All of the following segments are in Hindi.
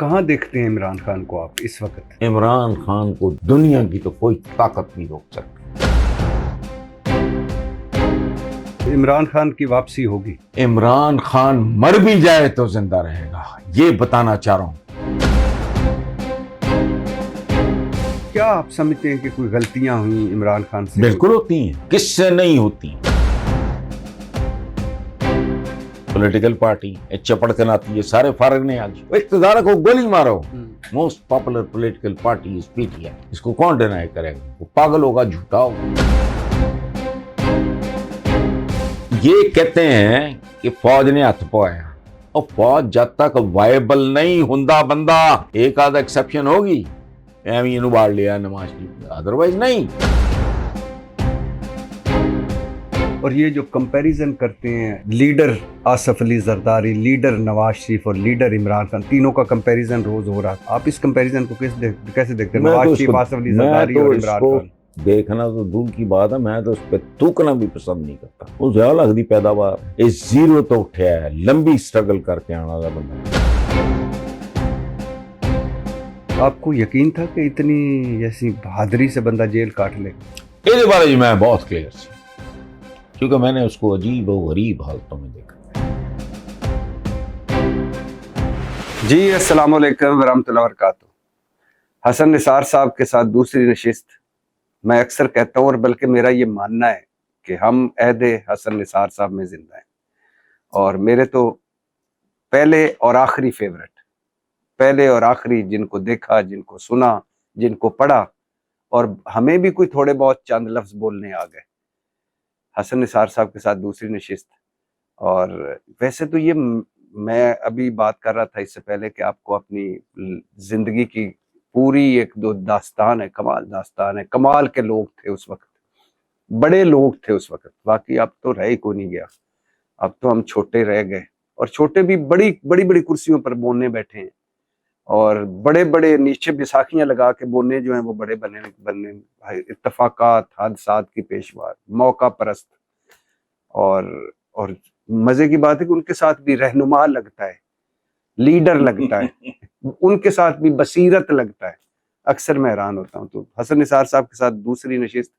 कहाँ देखते हैं इमरान खान को आप इस वक्त? इमरान खान को दुनिया की तो कोई ताकत नहीं रोक सकती। इमरान खान की वापसी होगी? इमरान खान मर भी जाए तो जिंदा रहेगा, ये बताना चाह रहा हूं। क्या आप समझते हैं कि कोई गलतियां हुई इमरान खान से? बिल्कुल होती हैं, किससे नहीं होती। पॉलिटिकल पार्टी चपड़ के नाती ये सारे फारग ने आज इक़्तिदार को गोली मारो। Most popular political party is PTI. इसको कौन डिनाई करेगा? वो पागल होगा, झूठा होगा। ये कहते हैं कि फौज ने हथ पाया, और फौज जब तक वायबल नहीं हुंदा बंदा, एक आधा एक्सेप्शन होगी, एवं बाढ़ लिया नवाज शरीफ, अदरवाइज नहीं। और ये जो कंपैरिजन करते हैं, लीडर आसिफ अली जरदारी, लीडर नवाज शरीफ और लीडर इमरान खान, तीनों का कंपैरिजन रोज हो रहा है। आप इस कंपैरिजन को कैसे देखते हैं? नवाज शरीफ, आसिफ अली जरदारी और इमरान खान। देखना तो दूर की बात है, मैं तो उस पर थूकना भी पसंद नहीं करता। वो ज्यादा लगती पैदावार इस जीरो तो उठा है, लंबी स्ट्रगल करके आना वाला बंदा। आपको यकीन था कि इतनी ऐसी बहादुरी से बंदा जेल काट ले? इसके बारे में मैं बहुत क्लियर सी, क्योंकि मैंने उसको अजीब और गरीब हालतों में देखा। जी अस्सलाम वालेकुम वरहमतुल्लाहि वबरकातुहू। हसन निसार साहब के साथ दूसरी नशिस्त। मैं अक्सर कहता हूँ, और बल्कि मेरा ये मानना है कि हम अहदे हसन निसार साहब में जिंदा हैं। और मेरे तो पहले और आखिरी फेवरेट, पहले और आखिरी, जिनको देखा, जिनको सुना, जिनको पढ़ा, और हमें भी कोई थोड़े बहुत चंद लफ्ज बोलने आ गए, हसन निसार साहब के साथ दूसरी नशिस्त। और वैसे तो ये मैं अभी बात कर रहा था इससे पहले कि आपको अपनी जिंदगी की पूरी एक दो दास्तान है, कमाल दास्तान है। कमाल के लोग थे उस वक्त, बड़े लोग थे उस वक्त। बाकी अब तो रह ही को नहीं गया, अब तो हम छोटे रह गए, और छोटे भी बड़ी बड़ी बड़ी कुर्सियों पर बोलने बैठे हैं, और बड़े बड़े नीचे बैसाखियां लगा के बोलने जो हैं वो बड़े बनने इत्तफाकात, हादसात की पेशवार, मौका परस्त। और मजे की बात है कि उनके साथ भी रहनुमा लगता है, लीडर लगता है, उनके साथ भी बसीरत लगता है। अक्सर मैं हैरान होता हूँ। तो हसन निसार साहब के साथ दूसरी नशिस्त,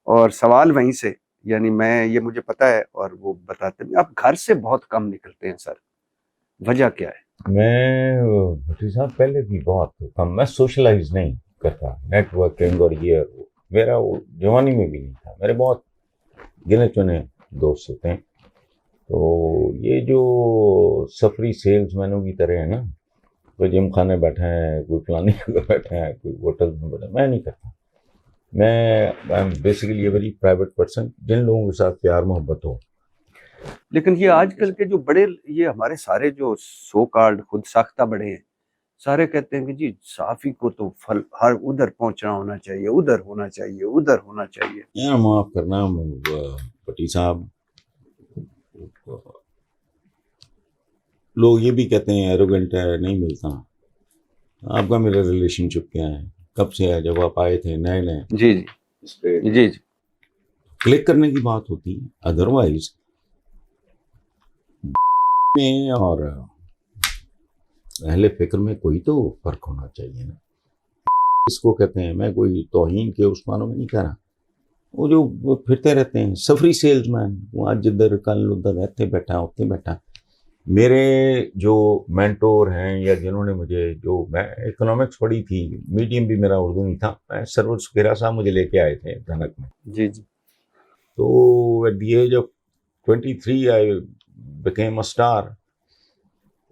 और सवाल वहीं से, यानी मैं, ये मुझे पता है और वो बताते हैं, आप घर से बहुत कम निकलते हैं सर, वजह क्या है? मैं भट्टी साहब पहले भी बहुत कम, मैं सोशलाइज नहीं करता, नेटवर्किंग और ये मेरा वो जवानी में भी नहीं था। मेरे बहुत गिने चुने दोस्त होते हैं। तो ये जो सफरी सेल्समैनों की तरह है ना, कोई जिम खाने बैठा है, कोई फलानी जगह बैठा है, कोई होटल में बैठा है, मैं नहीं करता। मैं बेसिकली ये वेरी प्राइवेट पर्सन, जिन लोगों के साथ प्यार मोहब्बत हो। लेकिन ये आजकल के जो बड़े, ये हमारे सारे जो सो कॉल्ड खुद साख्ता बड़े हैं, सारे कहते हैं कि जी साफी को तो फल हर उधर पहुंचना होना चाहिए, उधर होना चाहिए, उधर होना चाहिए। यार माफ करना भट्टी साहब, लोग ये भी कहते हैं एरोगेंट है, नहीं मिलता। आपका मेरा रिलेशनशिप क्या है, कब से है? जब आप आए थे नए नए। जी जी जी जी। क्लिक करने की बात होती है, अदरवाइज में और अहले फिक्र में कोई तो फर्क होना चाहिए ना। इसको कहते हैं, मैं कोई तौहीन के उस मानों में नहीं कह रहा, वो जो वो फिरते रहते हैं सफरी सेल्समैन, वो आज जिधर कल उधर रहते बैठा होते बैठा। मेरे जो मेंटोर हैं, या जिन्होंने मुझे, जो मैं इकोनॉमिक्स पढ़ी थी, मीडियम भी मेरा उर्दू नहीं था, मैं सरवर सुखेरा साहब मुझे लेके आए थे धनक में। जी जी। तो at the age of 23 I became a star.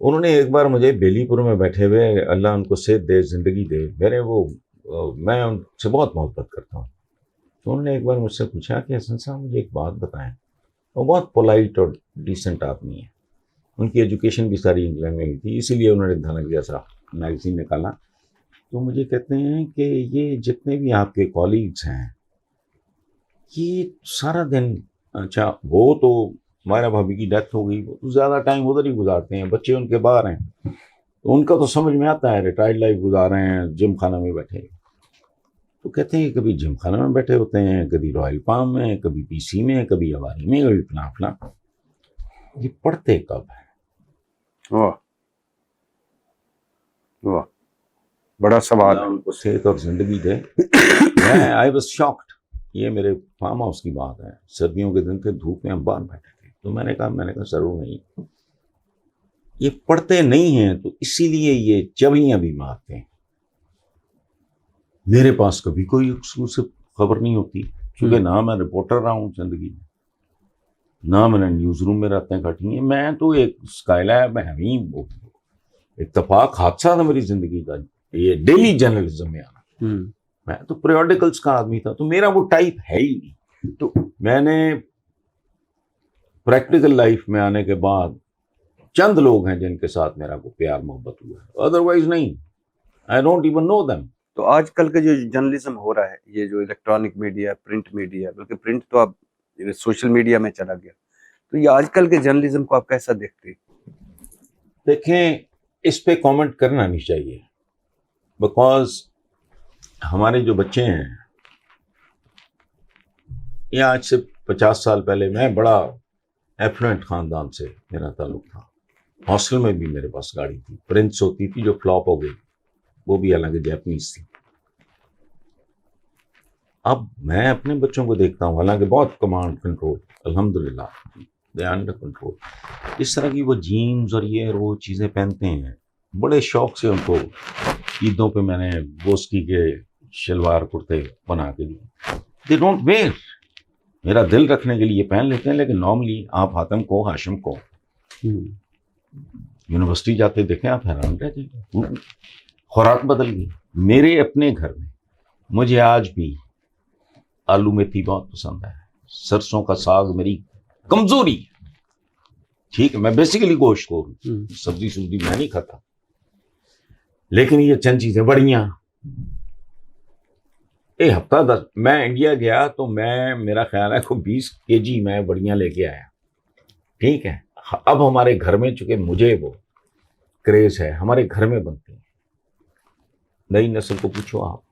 उन्होंने एक बार मुझे बेलीपुर में बैठे हुए, अल्लाह उनको सेहत दे, जिंदगी दे, मेरे वो मैं उनसे बहुत मोहब्बत करता हूँ। तो उन्होंने एक बार मुझसे पूछा कि हसन साहब मुझे एक बात बताएं। वो बहुत पोलाइट और डिसेंट आदमी है, उनकी एजुकेशन भी सारी इंग्लैंड में हुई थी, इसीलिए उन्होंने धनक जैसा मैगजीन निकाला। तो मुझे कहते हैं कि ये जितने भी आपके कॉलीग्स हैं, ये सारा दिन, अच्छा वो तो हमारा भाभी की डेथ हो गई, वो तो ज़्यादा टाइम उधर ही गुजारते हैं, बच्चे उनके बाहर हैं, तो उनका तो समझ में आता है, रिटायर्ड लाइफ गुजार रहे हैं, जिम खाना में बैठे। तो कहते हैं कभी जिम खाना में बैठे होते हैं, कभी रॉयल पाम में, कभी पीसी में, कभी अवारी में, कभी फला फला। ये पढ़ते कब है? वाह, बड़ा सवाल अल्लाह है। उनको सेहत और जिंदगी दे। मैं आई वाज शॉक्ड। ये मेरे फार्म हाउस की बात है, सर्दियों के दिन थे, धूप में हम बाहर बैठे थे, तो मैंने कहा जरूर नहीं, ये पढ़ते नहीं हैं तो इसीलिए ये चबियां भी मारते हैं। मेरे पास कभी कोई एक्सक्लूसिव खबर नहीं होती, क्योंकि ना मैं रिपोर्टर रहा हूँ जिंदगी में, ना मैंने न्यूज रूम में रातें काटी हैं। मैं तो एक स्काईलैब में ही इत्तेफाक हादसा था मेरी जिंदगी का, ये डेली जर्नलिज्म में आना। मैं तो पीरियोडिकल्स का आदमी था, तो मेरा वो टाइप है ही नहीं। तो मैंने प्रैक्टिकल लाइफ में आने के बाद चंद लोग हैं जिनके साथ मेरा को प्यार मोहब्बत हुआ है, अदरवाइज नहीं, I don't even know them. तो आजकल का जो जर्नलिज्म हो रहा है, ये जो इलेक्ट्रॉनिक मीडिया, प्रिंट मीडिया, बल्कि प्रिंट तो अब सोशल मीडिया में चला गया, तो ये आजकल के जर्नलिज्म को आप कैसा देखते हैं? देखें, इस पे कमेंट करना नहीं चाहिए, बिकॉज हमारे जो बच्चे हैं, ये आज से 50 साल पहले, मैं बड़ा एफ्लुएंट खानदान से मेरा ताल्लुक था, हॉस्टल में भी मेरे पास गाड़ी थी, प्रिंस होती थी जो फ्लॉप हो गई, वो भी हालांकि जापानीज थी। अब मैं अपने बच्चों को देखता हूँ, हालांकि बहुत कमांड कंट्रोल, अल्हम्दुलिल्लाह दे आर अंडर कंट्रोल, इस तरह की वो जीन्स और ये और वो चीज़ें पहनते हैं, बड़े शौक से उनको ईदों पे मैंने बोस्की के शलवार कुर्ते बना के दिए, दे डोंट वेयर, मेरा दिल रखने के लिए पहन लेते हैं। लेकिन नॉर्मली आप हातिम को, हाशिम को यूनिवर्सिटी जाते देखें, आप हैरान रह जाएंगे, खुराक बदल गई। मेरे अपने घर में मुझे आज भी आलू मेथी बहुत पसंद है, सरसों का साग मेरी कमजोरी है, ठीक है, मैं बेसिकली गोश्त को सब्जी सुब्जी मैं नहीं खाता, लेकिन ये चंद चीजें बढ़िया। एक हफ्ता 10 मैं इंडिया गया तो मेरा ख्याल है को 20 kg मैं बढ़िया लेके आया, ठीक है। अब हमारे घर में, चूंकि मुझे वो क्रेज है, हमारे घर में बनती है, नई नस्ल को पूछो आप,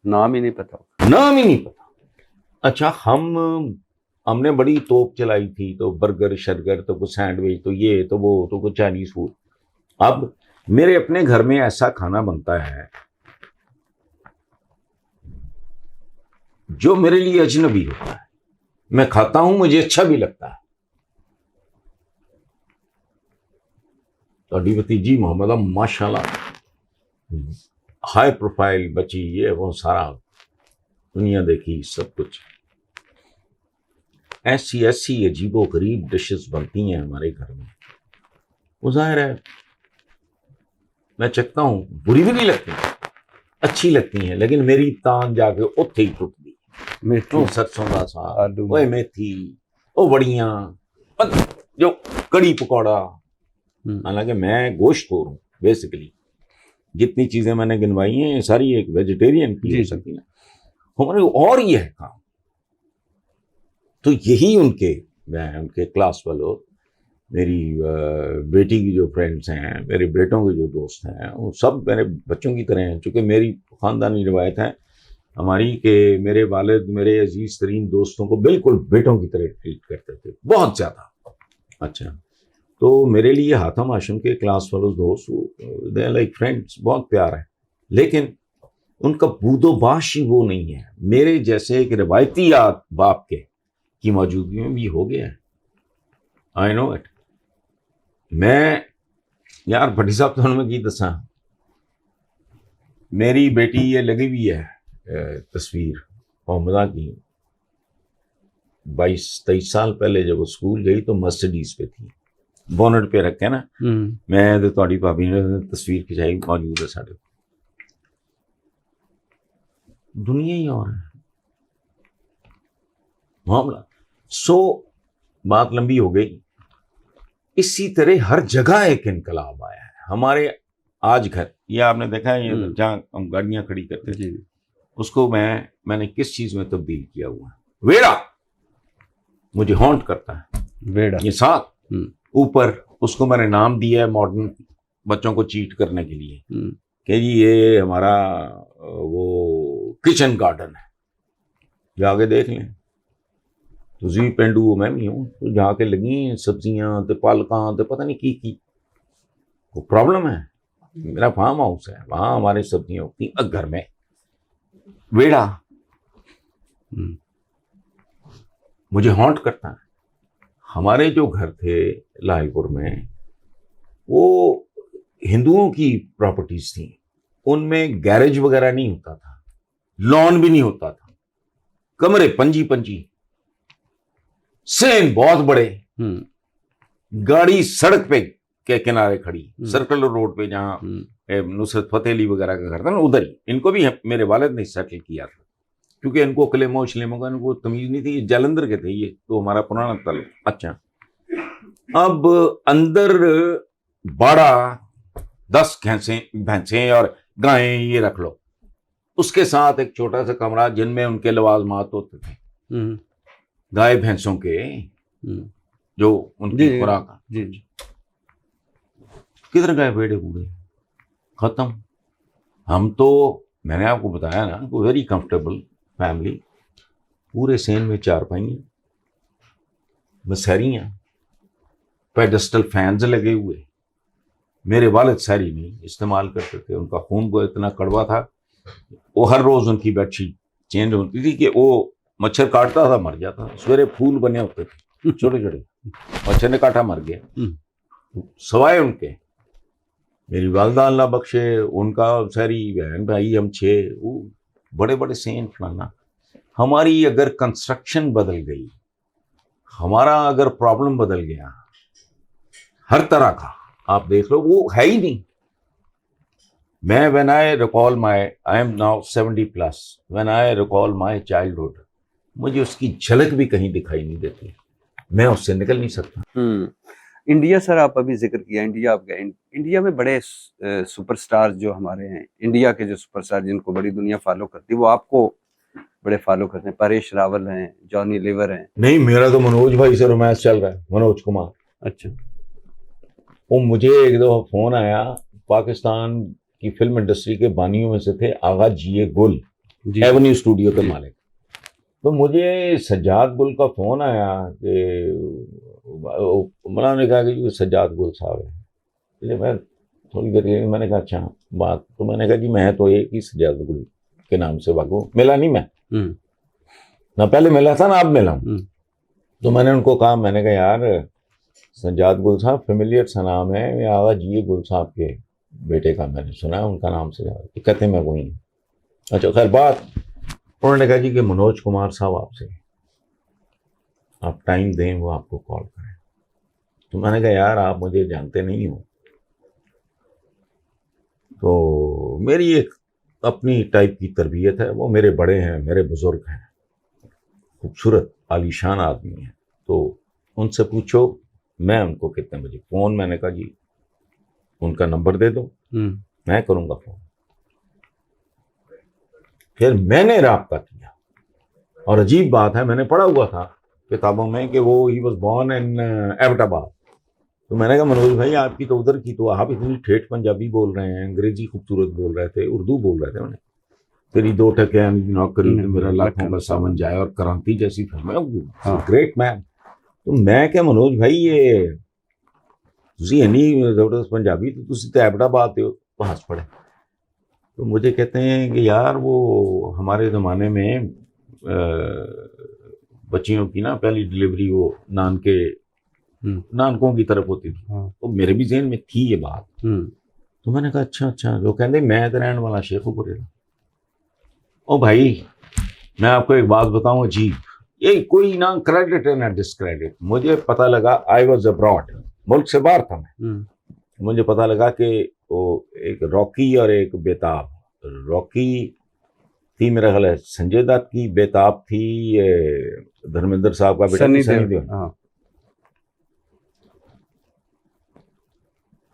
नाम ही नहीं पता। नाम ही नहीं पता। अच्छा, हमने बड़ी तोप चलाई थी, तो बर्गर शर्गर, तो कुछ सैंडविच, तो ये तो वो, तो कुछ चाइनीज फूड। अब मेरे अपने घर में ऐसा खाना बनता है जो मेरे लिए अजनबी होता है, मैं खाता हूं, मुझे अच्छा भी लगता है। तो भतीजी मोहम्मदा माशाल्लाह हाई प्रोफाइल बची, ये वो सारा दुनिया देखी सब कुछ, ऐसी ऐसी अजीबो गरीब डिशेस बनती हैं हमारे घर में, वो जाहिर है मैं चखता हूं, बुरी भी नहीं लगती, अच्छी लगती हैं, लेकिन मेरी तान जाके उत्थे ही टूट दी। मेथी, सरसों का साग, आलू, वो मेथी, वो बड़ियां, जो कड़ी पकौड़ा। हालांकि मैं गोश्त खोर हूं बेसिकली, जितनी चीजें मैंने गिनवाई हैं ये सारी एक वेजिटेरियन की हो सकती है हमारे, और ये है काम। तो यही उनके क्लास वालों, मेरी बेटी की जो फ्रेंड्स हैं, मेरे बेटों के जो दोस्त हैं, वो सब मेरे बच्चों की तरह हैं। चूँकि मेरी ख़ानदानी रिवायत है हमारी कि मेरे वालिद मेरे अजीज तरीन दोस्तों को बिल्कुल बेटों की तरह ट्रीट करते थे, बहुत ज़्यादा। अच्छा, तो मेरे लिए हातिम हाशिम के क्लास वालों दोस्त, दे लाइक फ्रेंड्स, बहुत प्यार है, लेकिन उनका बूदोबाश ही वो नहीं है। मेरे जैसे एक रिवायती बाप के की मौजूदगी में भी हो गया है, आई नो इट। मैं यार भट्टी साहब तो उन्होंने की दसा, मेरी बेटी ये लगी हुई है तस्वीर मोहम्मदा की, 22-23 साल पहले जब वो स्कूल गई तो मर्सिडीज पे थी, बोनट पे रखे ना, मैं तो थोड़ी भाभी ने तस्वीर खिंचाई, मौजूद है साढ़े। दुनिया ही और है मामला। बात लंबी हो गई। इसी तरह हर जगह एक इनकलाब आया है हमारे। आज घर, ये आपने देखा है, ये जहाँ हम गाड़ियां खड़ी करते थे, उसको मैंने किस चीज में तब्दील किया हुआ है, वेड़ा मुझे हॉन्ट करता है, वेड़ा ये साथ ऊपर, उसको मैंने नाम दिया है मॉडर्न बच्चों को चीट करने के लिए कि जी ये हमारा वो किचन गार्डन है, जाके देख लें। तुझी पेंडू मैं भी हूँ, तो जाके लगी सब्जियां तो पालकां तो पता नहीं की वो प्रॉब्लम है। मेरा फार्म हाउस है, वहां हमारी सब्जियां होती हैं घर में, वेड़ा मुझे हॉन्ट करता है। हमारे जो घर थे लालपुर में, वो हिंदुओं की प्रॉपर्टीज थी, उनमें गैरेज वगैरह नहीं होता था, लॉन भी नहीं होता था, कमरे पंजी पंजी, सेन बहुत बड़े, गाड़ी सड़क पे के किनारे खड़ी, सर्कल रोड पे, जहाँ नुसरत फतेह अली वगैरह का घर था ना, उधर ही इनको भी मेरे वालिद ने सेटल किया था, क्योंकि इनको कलेमो शलेमो का इनको तमीज नहीं थी, जालंधर के थे ये, तो हमारा पुराना तल। अच्छा, अब अंदर 10 भैंसें और गायें ये रख लो, उसके साथ एक छोटा सा कमरा जिनमें उनके लवाजमात होते थे, गाय भैंसों के जो उनकी खुराक। किधर गए बेड़े बूढ़े, खत्म। हम तो, मैंने आपको बताया ना, वेरी कंफर्टेबल फैमिली, पूरे सेन में चारपाइयां, मसहरियां, पेडेस्टल फैंस लगे हुए। मेरे वालिद सारी नहीं इस्तेमाल करते थे, उनका खून वो इतना कड़वा था, वो हर रोज उनकी बेडशीट चेंज होती थी कि वो मच्छर काटता था मर जाता, सवेरे फूल बने होते थे छोटे छोटे, मच्छर ने काटा मर गया। सवाए उनके मेरी वालदा अल्लाह बख्शे, उनका सारी बहन भाई, हम 6, वो बड़े बड़े सेन फलाना। हमारी अगर कंस्ट्रक्शन बदल गई, हमारा अगर प्रॉब्लम बदल गया हर तरह का, आप देख लो, वो है ही नहीं। मैं when I recall my, I am now 70+, when I recall my childhood, मुझे उसकी झलक भी कहीं दिखाई नहीं देती, मैं उससे निकल नहीं सकता। इंडिया, सर आप अभी जिक्र किया, इंडिया आप गए, इंडिया में बड़े सुपरस्टार जो हमारे हैं, इंडिया के जो सुपरस्टार जिनको बड़ी दुनिया फॉलो करती है, वो आपको बड़े फॉलो करते हैं। परेश रावल हैं, जॉनी लीवर हैं। नहीं, मेरा तो मनोज भाई से रोमांस चल रहा है, मनोज कुमार। अच्छा। वो मुझे एक दो फोन आया, पाकिस्तान की फिल्म इंडस्ट्री के बानियों में से थे आगा जीए गुल, एवेन्यू स्टूडियो के मालिक। तो मुझे सज्जाद गुल का फोन आया कि मौलाना ने कहा कि सज्जाद गुल साहब है। इसलिए मैं थोड़ी देर, मैंने कहा अच्छा बात, तो मैंने कहा जी मैं तो एक ही सज्जाद गुल के नाम से वाकफ, मिला नहीं मैं, ना पहले मिला था ना अब मिला हूं। तो मैंने उनको कहा, मैंने कहा यार सज्जाद गुल साहब फेमिलियर सा नाम है, मैं आगा जी गुल साहब के बेटे का मैंने सुना है, उनका नाम से। तो कहते मैं वही हूँ। अच्छा खैर बात, उन्होंने कहा जी कि मनोज कुमार साहब आपसे आप टाइम दें, वो आपको कॉल करें। तो मैंने कहा यार आप मुझे जानते नहीं हो, तो मेरी एक अपनी टाइप की तरबियत है, वो मेरे बड़े हैं, मेरे बुजुर्ग हैं, खूबसूरत आलीशान आदमी हैं, तो उनसे पूछो मैं उनको कितने बजे फ़ोन। मैंने कहा जी उनका नंबर दे दो, मैं करूँगा फ़ोन। फिर मैंने राब्ता किया, और अजीब बात है, मैंने पढ़ा हुआ था किताबों में कि वो he was born in Abbottabad. तो मैंने कहा मनोज भाई आपकी तो उधर की, तो आप इतनी ठेठ पंजाबी बोल रहे हैं, अंग्रेजी खूबसूरत बोल रहे थे, उर्दू बोल रहे थे। उन्हें तेरी 2 टके नौकरी तो मेरा लाखों का सावन जाए, और क्रांति जैसी फिल्म, ग्रेट मैन। तो मैं क्या मनोज भाई ये तुसी इन्नी जबरदस्त पंजाबी, तो तुसी तो एबटाबाद हो, तो हंस पड़े। तो मुझे कहते हैं कि यार वो हमारे ज़माने में बच्चियों की ना पहली डिलीवरी वो नानकों की तरफ होती थी। तो मेरे भी जहन में थी ये बात। तो मैंने कहा अच्छा, जो कहते मैं तो रहने वाला शेखुपुरे था। ओ भाई मैं आपको एक बात बताऊं अजीब, ये कोई ना क्रेडिट है ना डिस्क्रेडिट, मुझे पता लगा आई वॉज अब्रॉड, मुल्क से बाहर था मैं। मुझे पता लगा कि वो एक रॉकी और एक बेताब, रॉकी थी मेरा ख्याल है संजय दत्त की, बेताब थी धर्मेंद्र साहब का बेटा सनी देओल।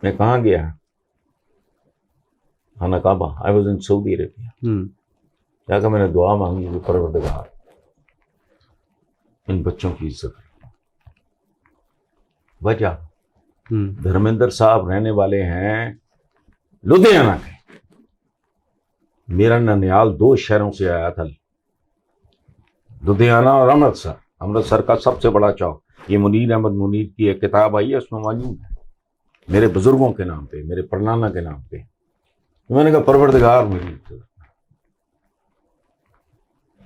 मैं कहाँ गया, खाना Kaaba, I was in Saudi Arabia. जाकर मैंने दुआ मांगी कि परवरदिगार इन बच्चों की इज्जत। वजह धर्मेंद्र साहब रहने वाले हैं लुधियाना के, मेरा ननियाल 2 शहरों से आया था, लुधियाना और अमृतसर। अमृतसर का सबसे बड़ा चौक, ये मुनीर अहमद मुनीर की एक किताब आई है उसमें मौजूद है। मेरे बुजुर्गों के नाम पे, मेरे परनाना के नाम पे। तो मैंने कहा परवरदिगार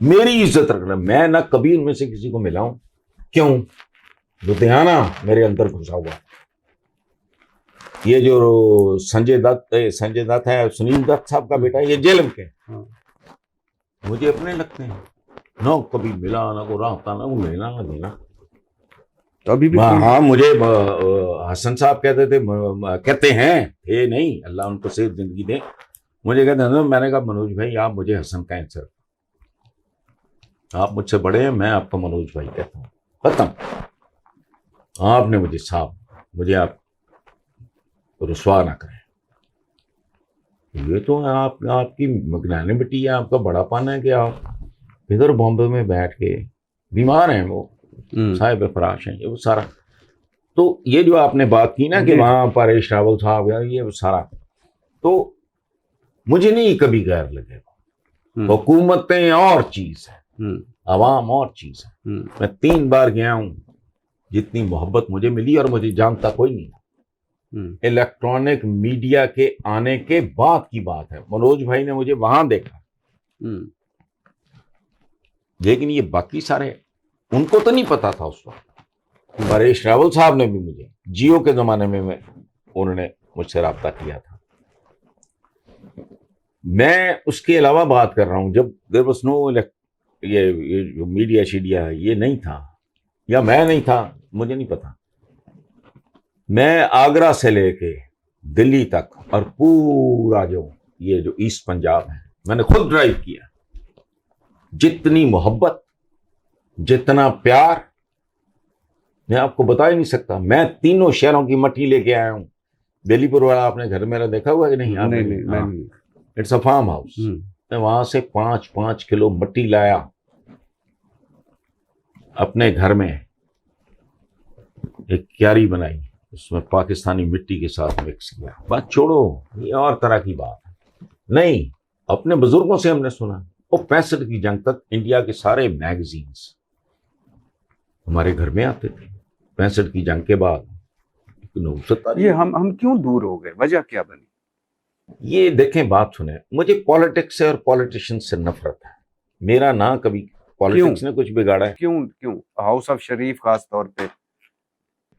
मेरी इज्जत रखना, मैं ना कभी उनमें से किसी को मिला हूं। क्यों? लुधियाना मेरे अंदर घुसा हुआ। ये जो संजय दत्त है, सुनील दत्त साहब का बेटा, ये जेल के मुझे अपने लगते हैं। ना कभी मिला, ना को रास्ता, ना को लेना ना देना। तो अभी भी हाँ, मुझे हसन साहब कहते थे, कहते हैं थे नहीं, अल्लाह उनको सेहत जिंदगी दे, मुझे कहते हैं। मैंने कहा मनोज भाई आप मुझे हसन कहें सर, आप मुझसे बड़े हैं, मैं आपको मनोज भाई कहता हूँ, खत्म। आपने मुझे साहब, मुझे आप रुसवा ना करें। ये तो आपकी मगनाने बेटी है, आपका बड़ापन है कि आप इधर बॉम्बे में बैठ के, बीमार हैं वो, साहिब फराश हैं, ये वो सारा। तो ये जो आपने बात की ना कि वहां परेश रावल साहब, ये वो सारा, तो मुझे नहीं कभी गैर लगेगा। हुकूमतें और चीज है, अवाम और चीज है। मैं 3 बार गया हूं, जितनी मोहब्बत मुझे मिली, और मुझे जानता कोई नहीं। इलेक्ट्रॉनिक मीडिया के आने के बाद की बात है, मनोज भाई ने मुझे वहां देखा। लेकिन ये बाकी सारे, उनको तो नहीं पता था उस वक्त। परेश रावल साहब ने भी मुझे जियो के जमाने में उन्होंने मुझसे रब्ता किया था। मैं उसके अलावा बात कर रहा हूं, जब देयर वाज नो ये जो मीडिया शीडिया है, ये नहीं था, या मैं नहीं था, मुझे नहीं पता। मैं आगरा से लेके दिल्ली तक और पूरा ये जो ईस्ट पंजाब है, मैंने खुद ड्राइव किया। जितनी मोहब्बत, जितना प्यार, मैं आपको बता ही नहीं सकता। मैं 3 शहरों की मट्टी लेके आया हूं। बेलीपुर वाला आपने घर मेरा देखा हुआ है कि नहीं? नहीं। It's a farm house. मैं वहां से 5-5 किलो मट्टी लाया, अपने घर में एक क्यारी बनाई, उसमें पाकिस्तानी मिट्टी के साथ मिक्स किया। बात छोड़ो, ये और तरह की बात है। नहीं, अपने बुजुर्गों से हमने सुना। वो 65 की जंग तक इंडिया के सारे मैगजीन्स हमारे घर में आते थे। 65 की जंग के बाद ये हम क्यों दूर हो गए, वजह क्या बनी? ये देखें, बात सुने, मुझे पॉलिटिक्स से और पॉलिटिशियन से नफरत है। मेरा ना कभी पॉलिटिक्स ने कुछ बिगाड़ा है। क्यों हाउस ऑफ शरीफ खास तौर पे?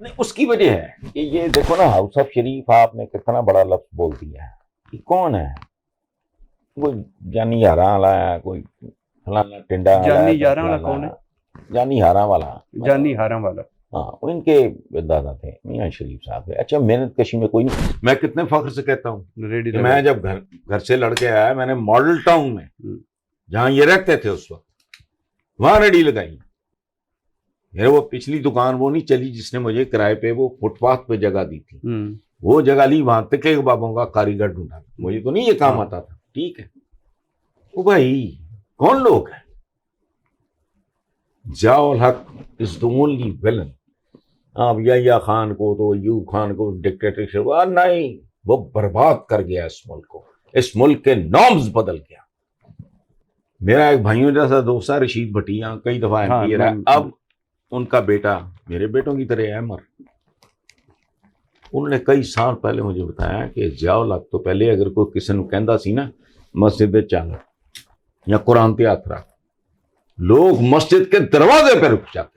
नहीं, उसकी वजह है कि ये देखो ना, हाउस ऑफ शरीफ आपने कितना बड़ा लफ्ज बोल दिया है। कि कौन है? कोई जानी हारा वाला है, कोई फलाना टिंडा। जानी हारा वाला कौन है? जानी हारा वाला, जानी हारा वाला, हाँ, वो इनके दादा थे, मियां शरीफ साहब थे। अच्छा, मेहनत कशी में कोई नहीं। मैं कितने फख्र से कहता हूँ, मैं जब घर से लड़के आया, मैंने मॉडल टाउन में, जहां ये रहते थे उस वक्त, वहां रेडी लगाई। मेरे वो पिछली दुकान वो नहीं चली जिसने मुझे किराए पे वो फुटपाथ पे जगह दी थी। वो जगह ली, वहां तक के बाबों का कारीगर ढूंढा। मुझे तो नहीं ये काम आता था, ठीक है। वो भाई कौन लोग हैं? जियाउल हक इज द ओनली विलन। आप या खान को, तो यूब खान को डिक्टेटरशिप, नहीं, वो बर्बाद कर गया इस मुल्क को। इस मुल्क के नॉर्म्स बदल गया। मेरा एक भाइयों जैसा दोस्त है रशीद भटिया, कई दफा MP रहा। अब उनका बेटा मेरे बेटों की तरह है, अमर। उन्होंने कई साल पहले मुझे बताया कि जियाउल हक तो पहले अगर कोई किसी को कहता सी ना मस्जिद चल या कुरान ते हथ रख, लोग मस्जिद के दरवाजे पर रुक जाते।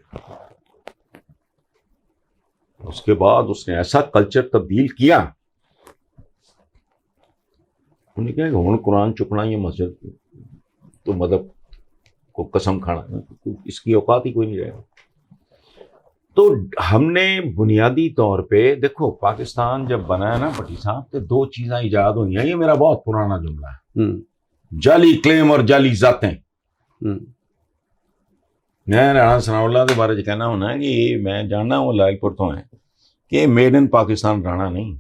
उसके बाद उसने ऐसा कल्चर तब्दील किया, उन्हें कहा हूं कुरान चुकना ये मस्जिद तो मतलब को कसम खाना, इसकी औकात ही कोई नहीं रहेगा। तो हमने बुनियादी तौर पे देखो, पाकिस्तान जब बना है ना भट्टी साहब, तो 2 चीजें ईजाद हुई हैं। ये मेरा बहुत पुराना जुमला है, जाली क्लेम और जाली जातें। मैं राणा सनाउल्लाह के बारे में कहना होना है कि मैं जानना हूँ लालपुर तो है कि मेड इन पाकिस्तान राणा नहीं,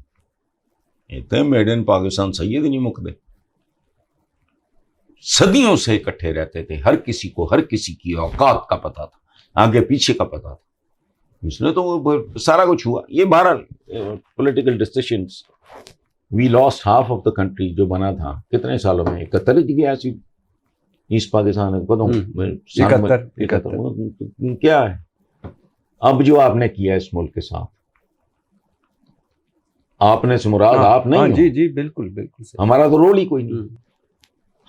इतने मेड इन पाकिस्तान सैयद ही नहीं मुकदे। सदियों से इकट्ठे रहते थे, हर किसी को हर किसी की औकात का पता था, आगे पीछे का पता था। इसलिए तो सारा कुछ हुआ। ये बहरहाल political decisions, we lost half of the country जो बना था कितने सालों में, 71 गया ऐसी ईस्ट पाकिस्तान कदों 71 क्या है अब जो आपने किया इस मुल्क के साथ। आपने से मुराद हाँ, आप नहीं हाँ, हो। जी जी बिल्कुल बिल्कुल सही। हमारा तो रोल ही कोई नहीं। हम्म,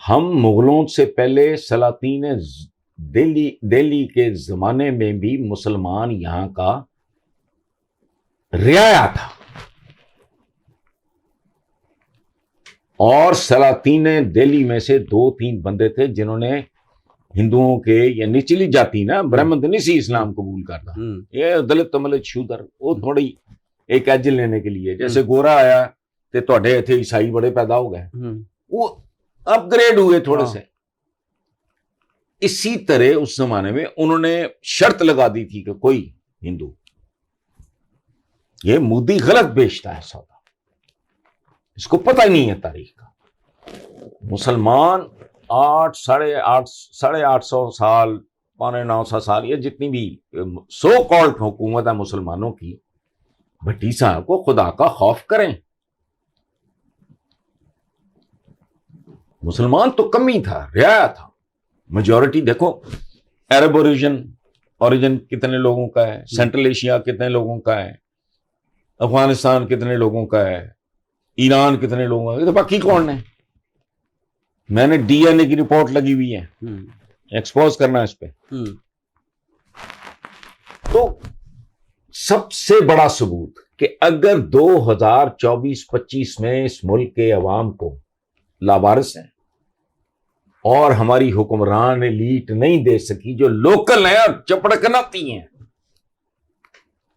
हम मुगलों से पहले सलातीन दिल्ली के जमाने में भी मुसलमान यहां का रियाया था, और सलातीन दिल्ली में से 2-3 बंदे थे जिन्होंने हिंदुओं के या निचली जाति ना, ब्राह्मण तो नहीं सी इस्लाम कबूल करता, ये दलित तमलित शूदर, वो थोड़ी एक एज लेने के लिए, जैसे गोरा आया तो ਤੁਹਾਡੇ ਇੱਥੇ ईसाई बड़े पैदा हो गए, वो अपग्रेड हुए थोड़े हाँ। से। इसी तरह उस जमाने में उन्होंने शर्त लगा दी थी कि कोई हिंदू, ये मोदी गलत बेचता है सौदा, इसको पता ही नहीं है तारीख का। मुसलमान 800-850 साल, 850 साल, ये जितनी भी सो कॉल्ड हुकूमत है मुसलमानों की, भट्टी साहब को खुदा का खौफ करें। मुसलमान तो कम ही था, रियाया था। मेजॉरिटी देखो, अरब ओरिजिन कितने लोगों का है, सेंट्रल एशिया कितने लोगों का है, अफगानिस्तान कितने लोगों का है, ईरान कितने लोगों का है, तो बाकी कौन है? मैंने डीएनए की रिपोर्ट लगी हुई है, एक्सपोज करना इस पे। तो सबसे बड़ा सबूत कि अगर 2024-25 में इस मुल्क के अवाम को लावारिस हैं और हमारी हुक्मरान एलीट नहीं दे सकी, जो लोकल है और चपड़कनाती हैं,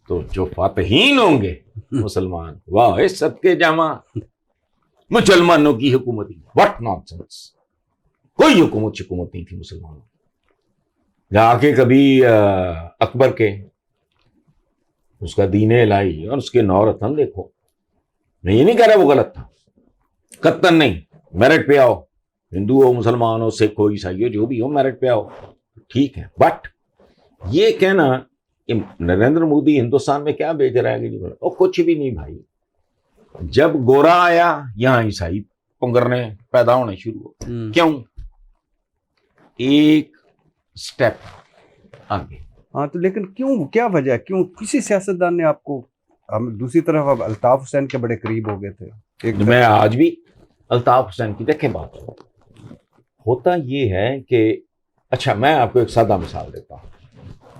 तो जो फातहीन होंगे मुसलमान, वाह सदके जामा मुसलमानों की हुकूमती, व्हाट नॉनसेंस। कोई हुकूमत नहीं थी मुसलमानों। जाके कभी अकबर के उसका दीने इलाही और उसके 9 रतन देखो, मैं ये नहीं कह रहा वो गलत था, कत्तन नहीं, मेरिट पे आओ, हिंदू हो, मुसलमान हो, सिख हो, ईसाई हो, जो भी हो, मेरिट पे आओ, ठीक है। बट ये कहना कि नरेंद्र मोदी हिंदुस्तान में क्या बेच रहा है कि नहीं, और कुछ भी नहीं भाई। जब गोरा आया यहां ईसाई पुंगरने पैदा होने शुरू हो, क्यों? एक स्टेप आगे। हाँ, तो लेकिन क्यों, क्या वजह, क्यों किसी सियासतदान ने आपको, हम दूसरी तरफ अब अल्ताफ हुसैन के बड़े करीब हो गए थे एक मैं आज भी अल्ताफ हुसैन की देखे बात होता ये है कि, अच्छा मैं आपको एक सादा मिसाल देता हूँ,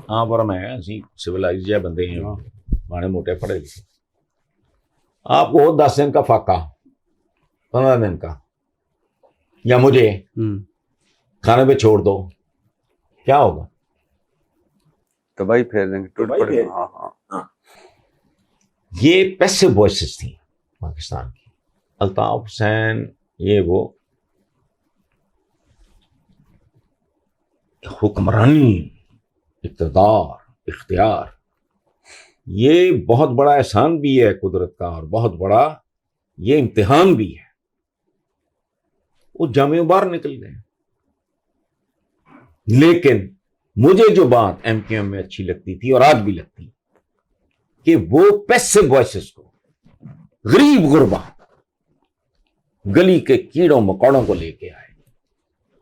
हाँ पर मैं ऐसी सिविलाइज या बंदे हैं, माड़े मोटे पढ़े लिखे, आपको 10 दिन का फाका, 15 दिन का, या मुझे खाने पे छोड़ दो, क्या होगा? तबाही फेर देंगे, टूट तबाही पड़ेगा। फेर- हाँ। ये पैसिव वॉइसेस थी पाकिस्तान की। अल्ताफ हुसैन, ये वो हुक्मरानी, इक़्तिदार, इख्तियार, ये बहुत बड़ा एहसान भी है कुदरत का, और बहुत बड़ा ये इम्तिहान भी है। वो जामे बाहर निकल गए। लेकिन मुझे जो बात एमक्यूएम में अच्छी लगती थी और आज भी लगती, कि वो पैसिव वॉइसेस को, गरीब गुरबा, गली के कीड़ों मकोड़ों को लेके आए।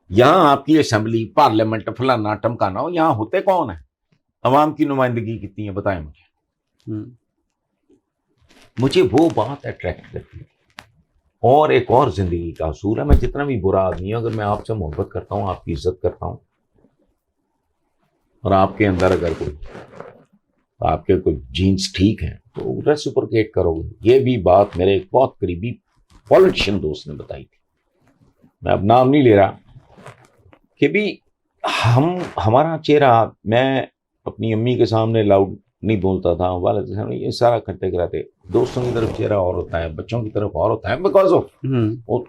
यहां आपकी असेंबली, पार्लियामेंट, फलाना टमकाना हो, यहां होते कौन है? अवाम की नुमाइंदगी कितनी है बताएं मुझे। मुझे वो बात अट्रैक्ट करती है। और एक और जिंदगी का असूल है, मैं जितना भी बुरा आदमी हूं, अगर मैं आपसे मोहब्बत करता हूं, आपकी इज्जत करता हूं, और आपके अंदर अगर आपके कोई जीन्स ठीक हैं, तो रेसिप्रोकेट करोगे। ये भी बात मेरे एक बहुत करीबी पॉलिटिशियन दोस्त ने बताई थी, मैं अब नाम नहीं ले रहा, कि भी हमारा चेहरा, मैं अपनी अम्मी के सामने लाउड नहीं बोलता था, वाले के सामने ये सारा करते कराते, दोस्तों की तरफ चेहरा और होता है, बच्चों की तरफ और होता है, बिकॉज ऑफ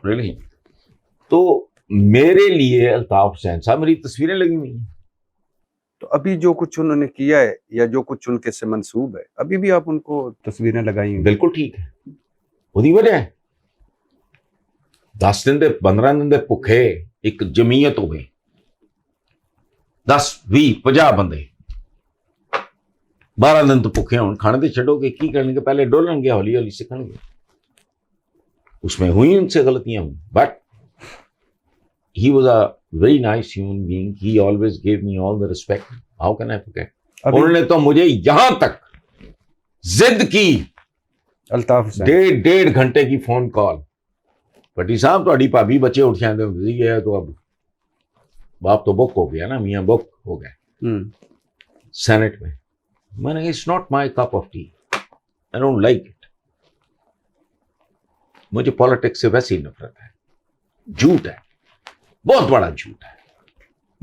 रियली। तो मेरे लिए अल्ताफ हुसैन साहब, मेरी तस्वीरें लगी हुई हैं। तो अभी जो कुछ उन्होंने किया है, या जो कुछ उनके से मंसूब है, अभी भी आप उनको तस्वीरें लगाई हैं? बिल्कुल ठीक है। ਉਹਦੀ वजह है 10 दिन ਦੇ 15 दिन ਦੇ ਭੁੱਖੇ ਇੱਕ ਜਮੀਅਤ ਹੋਵੇ, 10 20 50 ਬੰਦੇ 12 दिन तो भुखे हों, खाने तो छड़ोगे, की करने पहले डोलेंगे, हौली हौली सीखेंगे। उसमें हुई उनसे गलतियां हुई, but he was a very nice human being, he always gave me all the respect, how can I forget। उन्होंने तो मुझे यहां तक जिद की अल्ताफ हुसैन। 1.5 घंटे की फोन कॉल, भट्टी साहब ਤੁਹਾਡੀ ਭਾਬੀ ਬੱਚੇ ਉੱਠ ਜਾਂਦੇ ਹੁੰਦੇ ਸੀ, ਇਹ तो अब बाप तो बुक हो गया ना, मियाँ बुक हो गए सेनेट में। मैंने it's not my cup of T, I don't like it. मुझे पॉलिटिक्स से वैसे ही नफरत है, झूठ है, बहुत बड़ा झूठ है।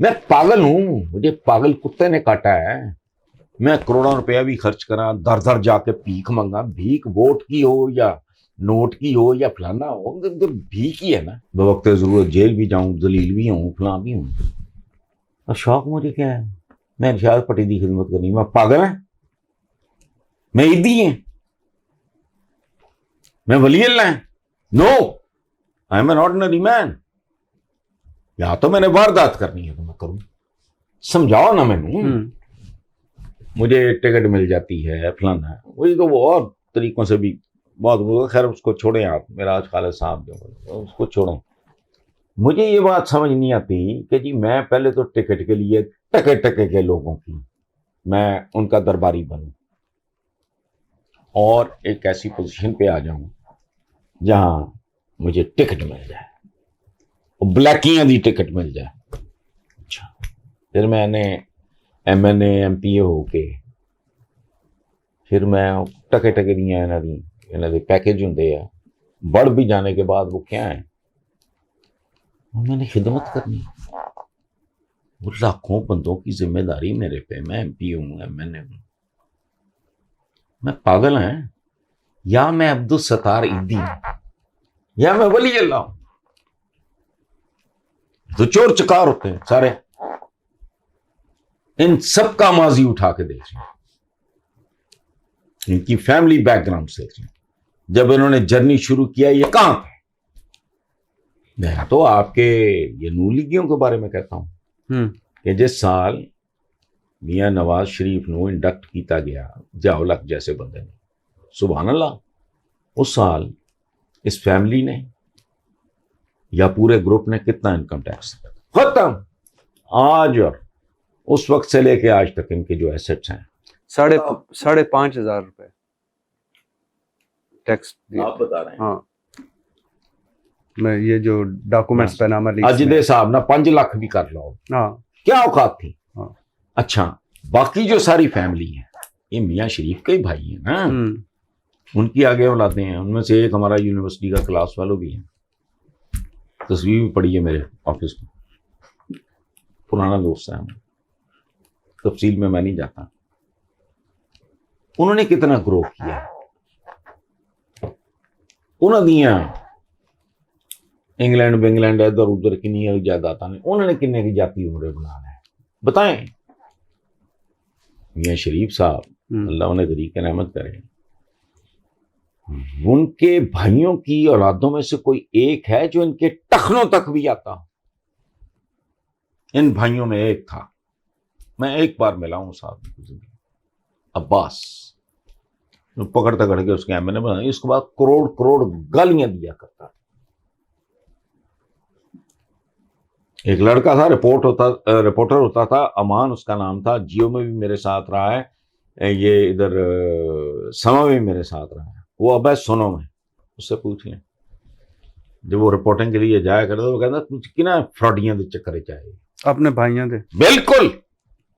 मैं पागल हूं, मुझे पागल कुत्ते ने काटा है। मैं करोड़ों रुपया भी खर्च करा, दर दर जाके भीख मंगा, भीख वोट की हो या नोट की हो या फलाना हो, तो भीख ही है ना। बवक्त जरूरत जेल भी जाऊं, जलील भी हूं, फलां भी हूं। और शौक मुझे क्या है, मैं इरशाद पट्टी की खिदमत करनी, मैं पागल है, मैं ईदी है, मैं वली अल्लाह है? No, I am an ordinary man. या तो मैंने वारदात करनी है तो मैं करूं, समझाओ ना मैनू। मुझे टिकट मिल जाती है, फलाना है, वही तो वो और तरीकों से भी बहुत। खैर उसको छोड़ें आप, मेरा आज खालिद साहब जो, उसको छोड़ें। मुझे ये बात समझ नहीं आती कि जी मैं पहले तो टिकट के लिए टके टके के लोगों की मैं उनका दरबारी बनूं और एक ऐसी पोजीशन पे आ जाऊं जहां मुझे टिकट मिल जाए, ब्लैकियां दी टिकट मिल जाए। अच्छा, फिर मैंने MNA MPA होके फिर मैं टके टके दियां इन्हां दे पैकेज होंदे आ, बढ़ भी जाने के बाद वो क्या है, मैंने खिदमत करनी। वो लाखों बंदों की जिम्मेदारी मेरे पे, मैं MP हूं, MNA हूं। मैं पागल है या मैं अब्दुल सत्तार ईदी हूं या मैं वली अल्लाह हूं? तो चोर चकार होते हैं सारे। इन सब का माजी उठा के देख रहे हैं, इनकी फैमिली बैकग्राउंड से देख रहे हैं। जब इन्होंने जर्नी शुरू किया, ये कहां थे? मैं तो आपके ये नूलीगियों के बारे में कहता हूं कि जिस साल मियां नवाज शरीफ ਨੂੰ इंडक्ट किया गया जियाउल-हक जैसे बंदे ने, सुभान अल्लाह, उस साल इस फैमिली ने या पूरे ग्रुप ने कितना इनकम टैक्स खत्म। आज और उस वक्त से लेके आज तक इनके जो एसेट्स हैं 5,500 रुपए टैक्स दिए। आप बता रहे हैं। हाँ, मैं ये जो डॉक्यूमेंट्स पैनामा लीक्स अज दे हिसाब ना 5 लाख भी कर लो, हाँ क्या औकात थी। हाँ। अच्छा, बाकी जो सारी फैमिली है ये मियाँ शरीफ के ही भाई हैं ना, उनकी आगे औलादे हैं। उनमें से एक हमारा यूनिवर्सिटी का क्लास वालों भी है, तस्वीर भी पड़ी है मेरे ऑफिस में, पुराना दोस्त है, तफसील में मैं नहीं जाता। उन्होंने कितना ग्रो किया, उन्होंने इंग्लैंड इंग्लैंड इधर उधर किन्नी जायदाद ने, उन्होंने किन्ने की जाती उम्र बनाना है बताएं। मियाँ शरीफ साहब अल्लाह उन्हें तरीके रहमत करे, उनके भाइयों की औलादों में से कोई एक है जो इनके टखनों तक भी आता हो। इन भाइयों में एक था, मैं एक बार मिला हूं साहब, अब्बास, पकड़ तकड़ के उसके MNA बनाई। उसके बाद करोड़ करोड़ गालियां दिया करता। एक लड़का था, रिपोर्टर होता था, अमान उसका नाम था, जियो में भी मेरे साथ रहा है, ये इधर समा में भी मेरे साथ रहा है, वो अब है सोनो में, उससे पूछ लें। जब वो रिपोर्टिंग के लिए जाया करता वो कहता तुझ कि ना फ्रॉडियां दे चक्कर चाहिए अपने भाइयों दे। बिल्कुल,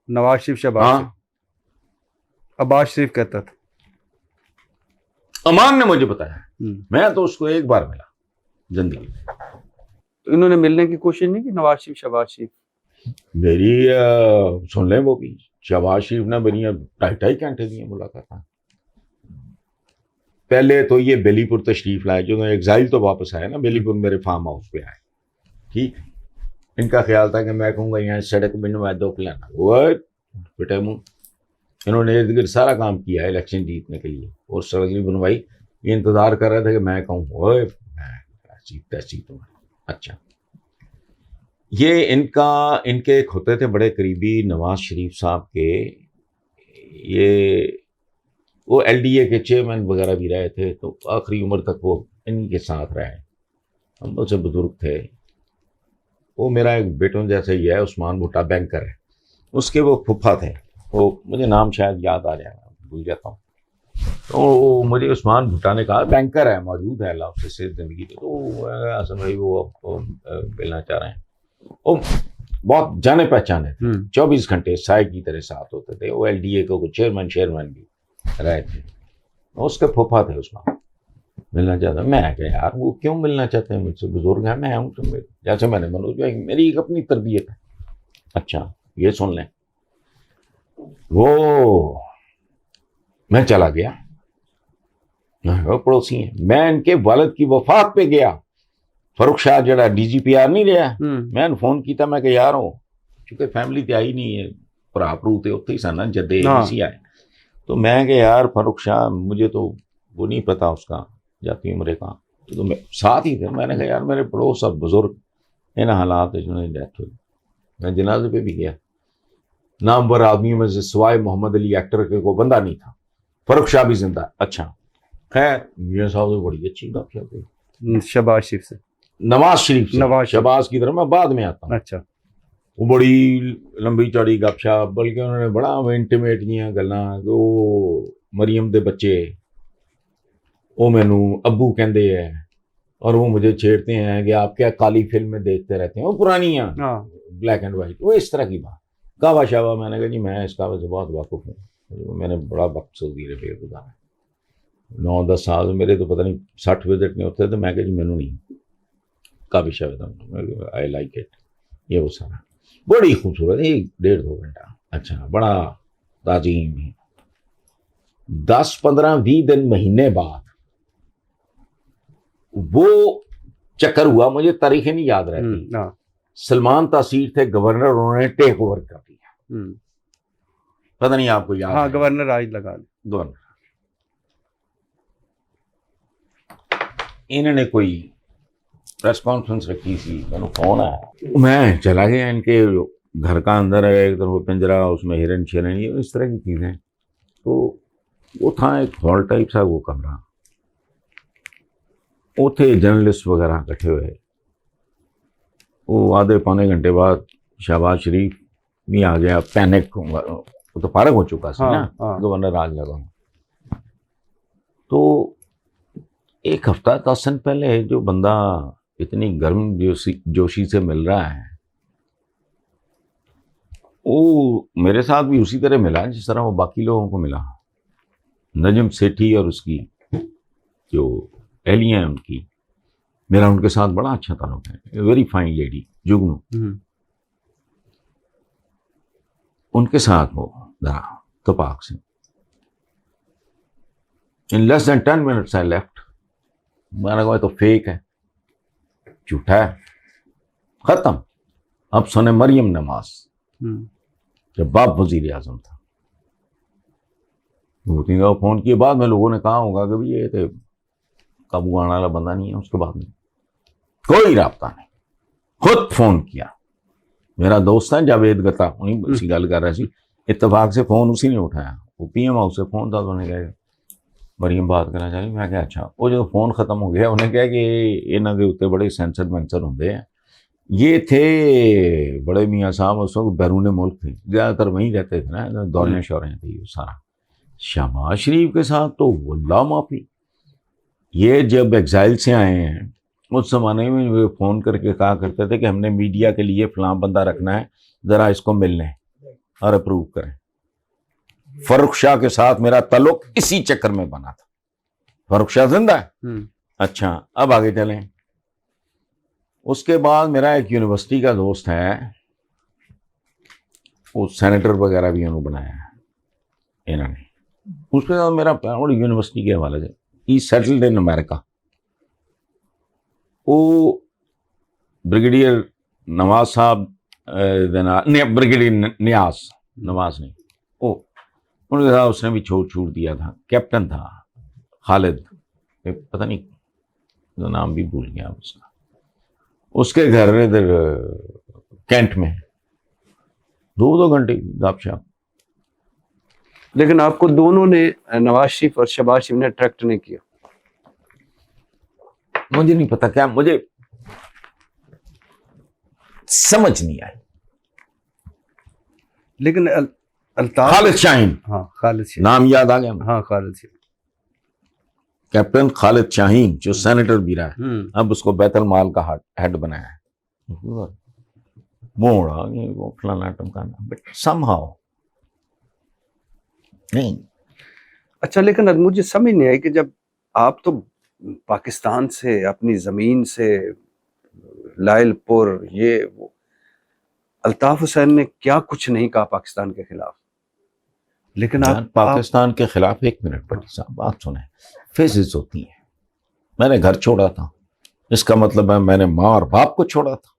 नवाज शरीफ शहबाज हाँ, अब्बास शरीफ कहता था। अमान ने मुझे बताया, मैं तो उसको एक बार मिला जिंदगी में। तो इन्होंने मिलने की कोशिश नहीं की नवाज शरीफ शहबाज शरीफ? मेरी सुन लें, वो भी शहबाज शरीफ ने बनी 2.5 घंटे की मुलाकात। पहले तो ये बेलीपुर तशरीफ लाए, जो एग्जाइल तो वापस आए ना, बेलीपुर मेरे फार्म हाउस पे आए। ठीक, इनका ख्याल था कि मैं कहूँगा यहाँ सड़क बनवा दो फलाना, वो बेटे मुँह। इन्होंने इर्द गिर्द सारा काम किया है इलेक्शन जीतने के लिए, और सड़क भी बनवाई। ये इंतजार कर रहे थे कि मैं कहूँ ओए तैसी तुम्हें। अच्छा, ये इनके एक होते थे बड़े करीबी नवाज शरीफ साहब के, ये वो LDA के चेयरमैन वगैरह भी रहे थे, तो आखिरी उम्र तक वो इनके साथ रहे। हम लोग से बुजुर्ग थे। वो मेरा एक बेटों जैसे ही है, उस्मान भुट्टा बैंकर है, उसके वो फुफा थे, वो मुझे नाम शायद याद आ जाएगा, भूल जाता हूँ। तो मुझे उस्मान भुट्टा ने कहा, बैंकर है, मौजूद है, अल्लाह से जिंदगी दे, तो हसन भाई वो मिलना चाह रहे हैं। वो बहुत जाने पहचाने थे, 24 घंटे साय की तरह साथ होते थे। वो LDA को चेयरमैन भी रहे थे। उसके फूफा थे उस्मान, मिलना चाहता। मैं क्या यार, वो क्यों मिलना चाहते हैं मुझसे, बुजुर्ग है, मैं हूँ, तो जैसे मैंने मनोज भाई, मेरी एक अपनी तरबियत है। अच्छा ये सुन लें, वो मैं चला गया, वो पड़ोसी हैं, मैं इनके वालिद की वफात पे गया। फरूख शाह जड़ा DGPR नहीं रहा, मैं फोन किया, मैं कि यार हो, चूंकि फैमिली तो आई नहीं है, भरा भरू तो उत्थे ही सन जदे नहीं आए, तो मैं कि यार फरूख शाह, मुझे तो वो नहीं पता उसका जाती उम्र का, तो मैं साथ ही थे। मैंने कहा यार मेरे पड़ोस सब बुजुर्ग इन हालात जिन्होंने डेथ हुई। मैं जनाजे पे भी गया, नामवर आदमियों में से सिवाय मोहम्मद अली एक्टर के को बंदा नहीं था। फरूख शाह भी जिंदा। अच्छा खैर, मियां साहब तो बड़ी अच्छी बात है, शहबाज शरीफ से, नवाज शरीफ से, शहबाज की तरफ मैं बाद में आता हूँ। अच्छा, वो बड़ी लंबी चौड़ी गपशप, बल्कि उन्होंने बड़ा इंटीमेट जियां गल्लां, वो मरियम दे बच्चे वो मैनू अब्बू कहते हैं, और वो मुझे छेड़ते हैं कि आप क्या काली फिल्में देखते रहते हैं, वो पुरानी ब्लैक एंड वाइट, वो इस तरह की बात। कावा शावा, मैंने कहा जी मैं इस कावा से बहुत वाकुफ हूँ, मैंने बड़ा वक्त सऊदी अरबिया गुजारा, 9-10 साल मेरे, तो पता नहीं 60 विजिट नहीं होते, तो मैं कहा जी मैनू नहीं काबी शायद, आई लाइक इट, ये वो सारा बड़ी खूबसूरत, 1-1.5-2 घंटा। अच्छा बड़ा ताजीम है। 10-15-20 दिन महीने बाद वो चक्कर हुआ, मुझे तारीखें नहीं याद रहती। सलमान तासीर थे गवर्नर, उन्होंने टेक ओवर कर दिया, पता नहीं आपको याद? हाँ, गवर्नर आज लगा, गवर्नर इन्होंने कोई प्रेस कॉन्फ्रेंस रखी थी, मैंने फोन आया, मैं चला गया इनके घर का अंदर है, एक तरफ पिंजरा, उसमें हिरन शिरन, ये इस तरह की चीज़ें। तो वो था एक हॉल टाइप सा वो कमरा, वो थे जर्नलिस्ट वगैरह इकट्ठे हुए। वो आधे पौने घंटे बाद शहबाज शरीफ भी आ गया, पैनिक, वो तो फारग हो चुका था ना, गवर्नर राज लगा। तो एक हफ्ता 10 दिन पहले जो बंदा इतनी गर्म जोशी से मिल रहा है, वो मेरे साथ भी उसी तरह मिला जिस तरह वो बाकी लोगों को मिला। नजम सेठी और उसकी जो एहलियाँ हैं उनकी, मेरा उनके साथ बड़ा अच्छा ताल्लुक है, वेरी फाइन लेडी, जुगनू, उनके साथ वो जरा तपाक से। In less than 10 minutes I left. मैंने कहा तो फेक है, झूठा है, खत्म। अब सुने मरियम नवाज, जब बाप वजीर आजम था, फोन किए बाद में लोगों ने कहा होगा कि भाई ये तो काबू आने वाला बंदा नहीं है। उसके बाद में कोई राब्ता नहीं, खुद फोन किया। मेरा दोस्त है जावेद गता, उन्हीं उसी गल कर रहा सी, इत्तेफाक से फोन उसी ने उठाया। वो PM हाउस से फोन था, तो उन्हें कहा मरियम बात करना चाहिए। मैं क्या अच्छा। वो जो फोन खत्म हो गया, उन्हें कहा कि इन्हों के उत्ते बड़े सेंसर मैंसर होंगे हैं। ये थे बड़े मियाँ साहब, उस वक्त बैरून मुल्क थे, ज़्यादातर वहीं रहते थे ना, दौरियाँ शौरियाँ थी वो सारा। शहबाज शरीफ के साथ तो वल्लाह माफी, ये जब एग्जाइल से आए हैं उस जमाने में वे फ़ोन करके कहा करते थे कि हमने मीडिया के लिए फलां बंदा रखना है, ज़रा इसको मिल लें और अप्रूव करें। फरूख शाह के साथ मेरा ताल्लुक इसी चक्कर में बना था। फरूख शाह जिंदा है। अच्छा अब आगे चलें। उसके बाद मेरा एक यूनिवर्सिटी का दोस्त है, वो सेनेटर वगैरह भी उन्होंने बनाया है इन्होंने। उसके साथ मेरा और यूनिवर्सिटी के हवाले से, ही सेटल्ड इन अमेरिका। वो ब्रिगेडियर नवाज साहब, ब्रिगेडियर नियाज नवाज नहीं, वो उनके साथ उसने भी छूट दिया था। कैप्टन था खालिद, पता नहीं तो नाम भी भूल गया उसका। उसके घर इधर कैंट में 2-2 घंटे गपशप। लेकिन आपको दोनों ने, नवाज शरीफ और शहबाज शरीफ ने अट्रैक्ट नहीं किया? मुझे नहीं पता, क्या मुझे समझ नहीं आई। लेकिन खालिद शाहीन, हाँ खालिद शाहीन नाम याद आ गया। हाँ खालिद शाहीन, कैप्टन खालिद शाहीन जो सेनेटर भी रहा है, अब उसको बैतुल माल का हेड बनाया है। मोड़ा ये वो फलाना टमकाना, बट समहाउ नहीं। अच्छा, लेकिन अब मुझे समझ नहीं आई कि जब आप तो पाकिस्तान से, अपनी जमीन से, लायलपुर, ये वो, अल्ताफ हुसैन ने क्या कुछ नहीं कहा पाकिस्तान के खिलाफ, लेकिन आप पाकिस्तान के खिलाफ, एक मिनट पटेल साहब बात सुने, फेजेस होती हैं। मैंने घर छोड़ा था, इसका मतलब है मैंने माँ और बाप को छोड़ा था।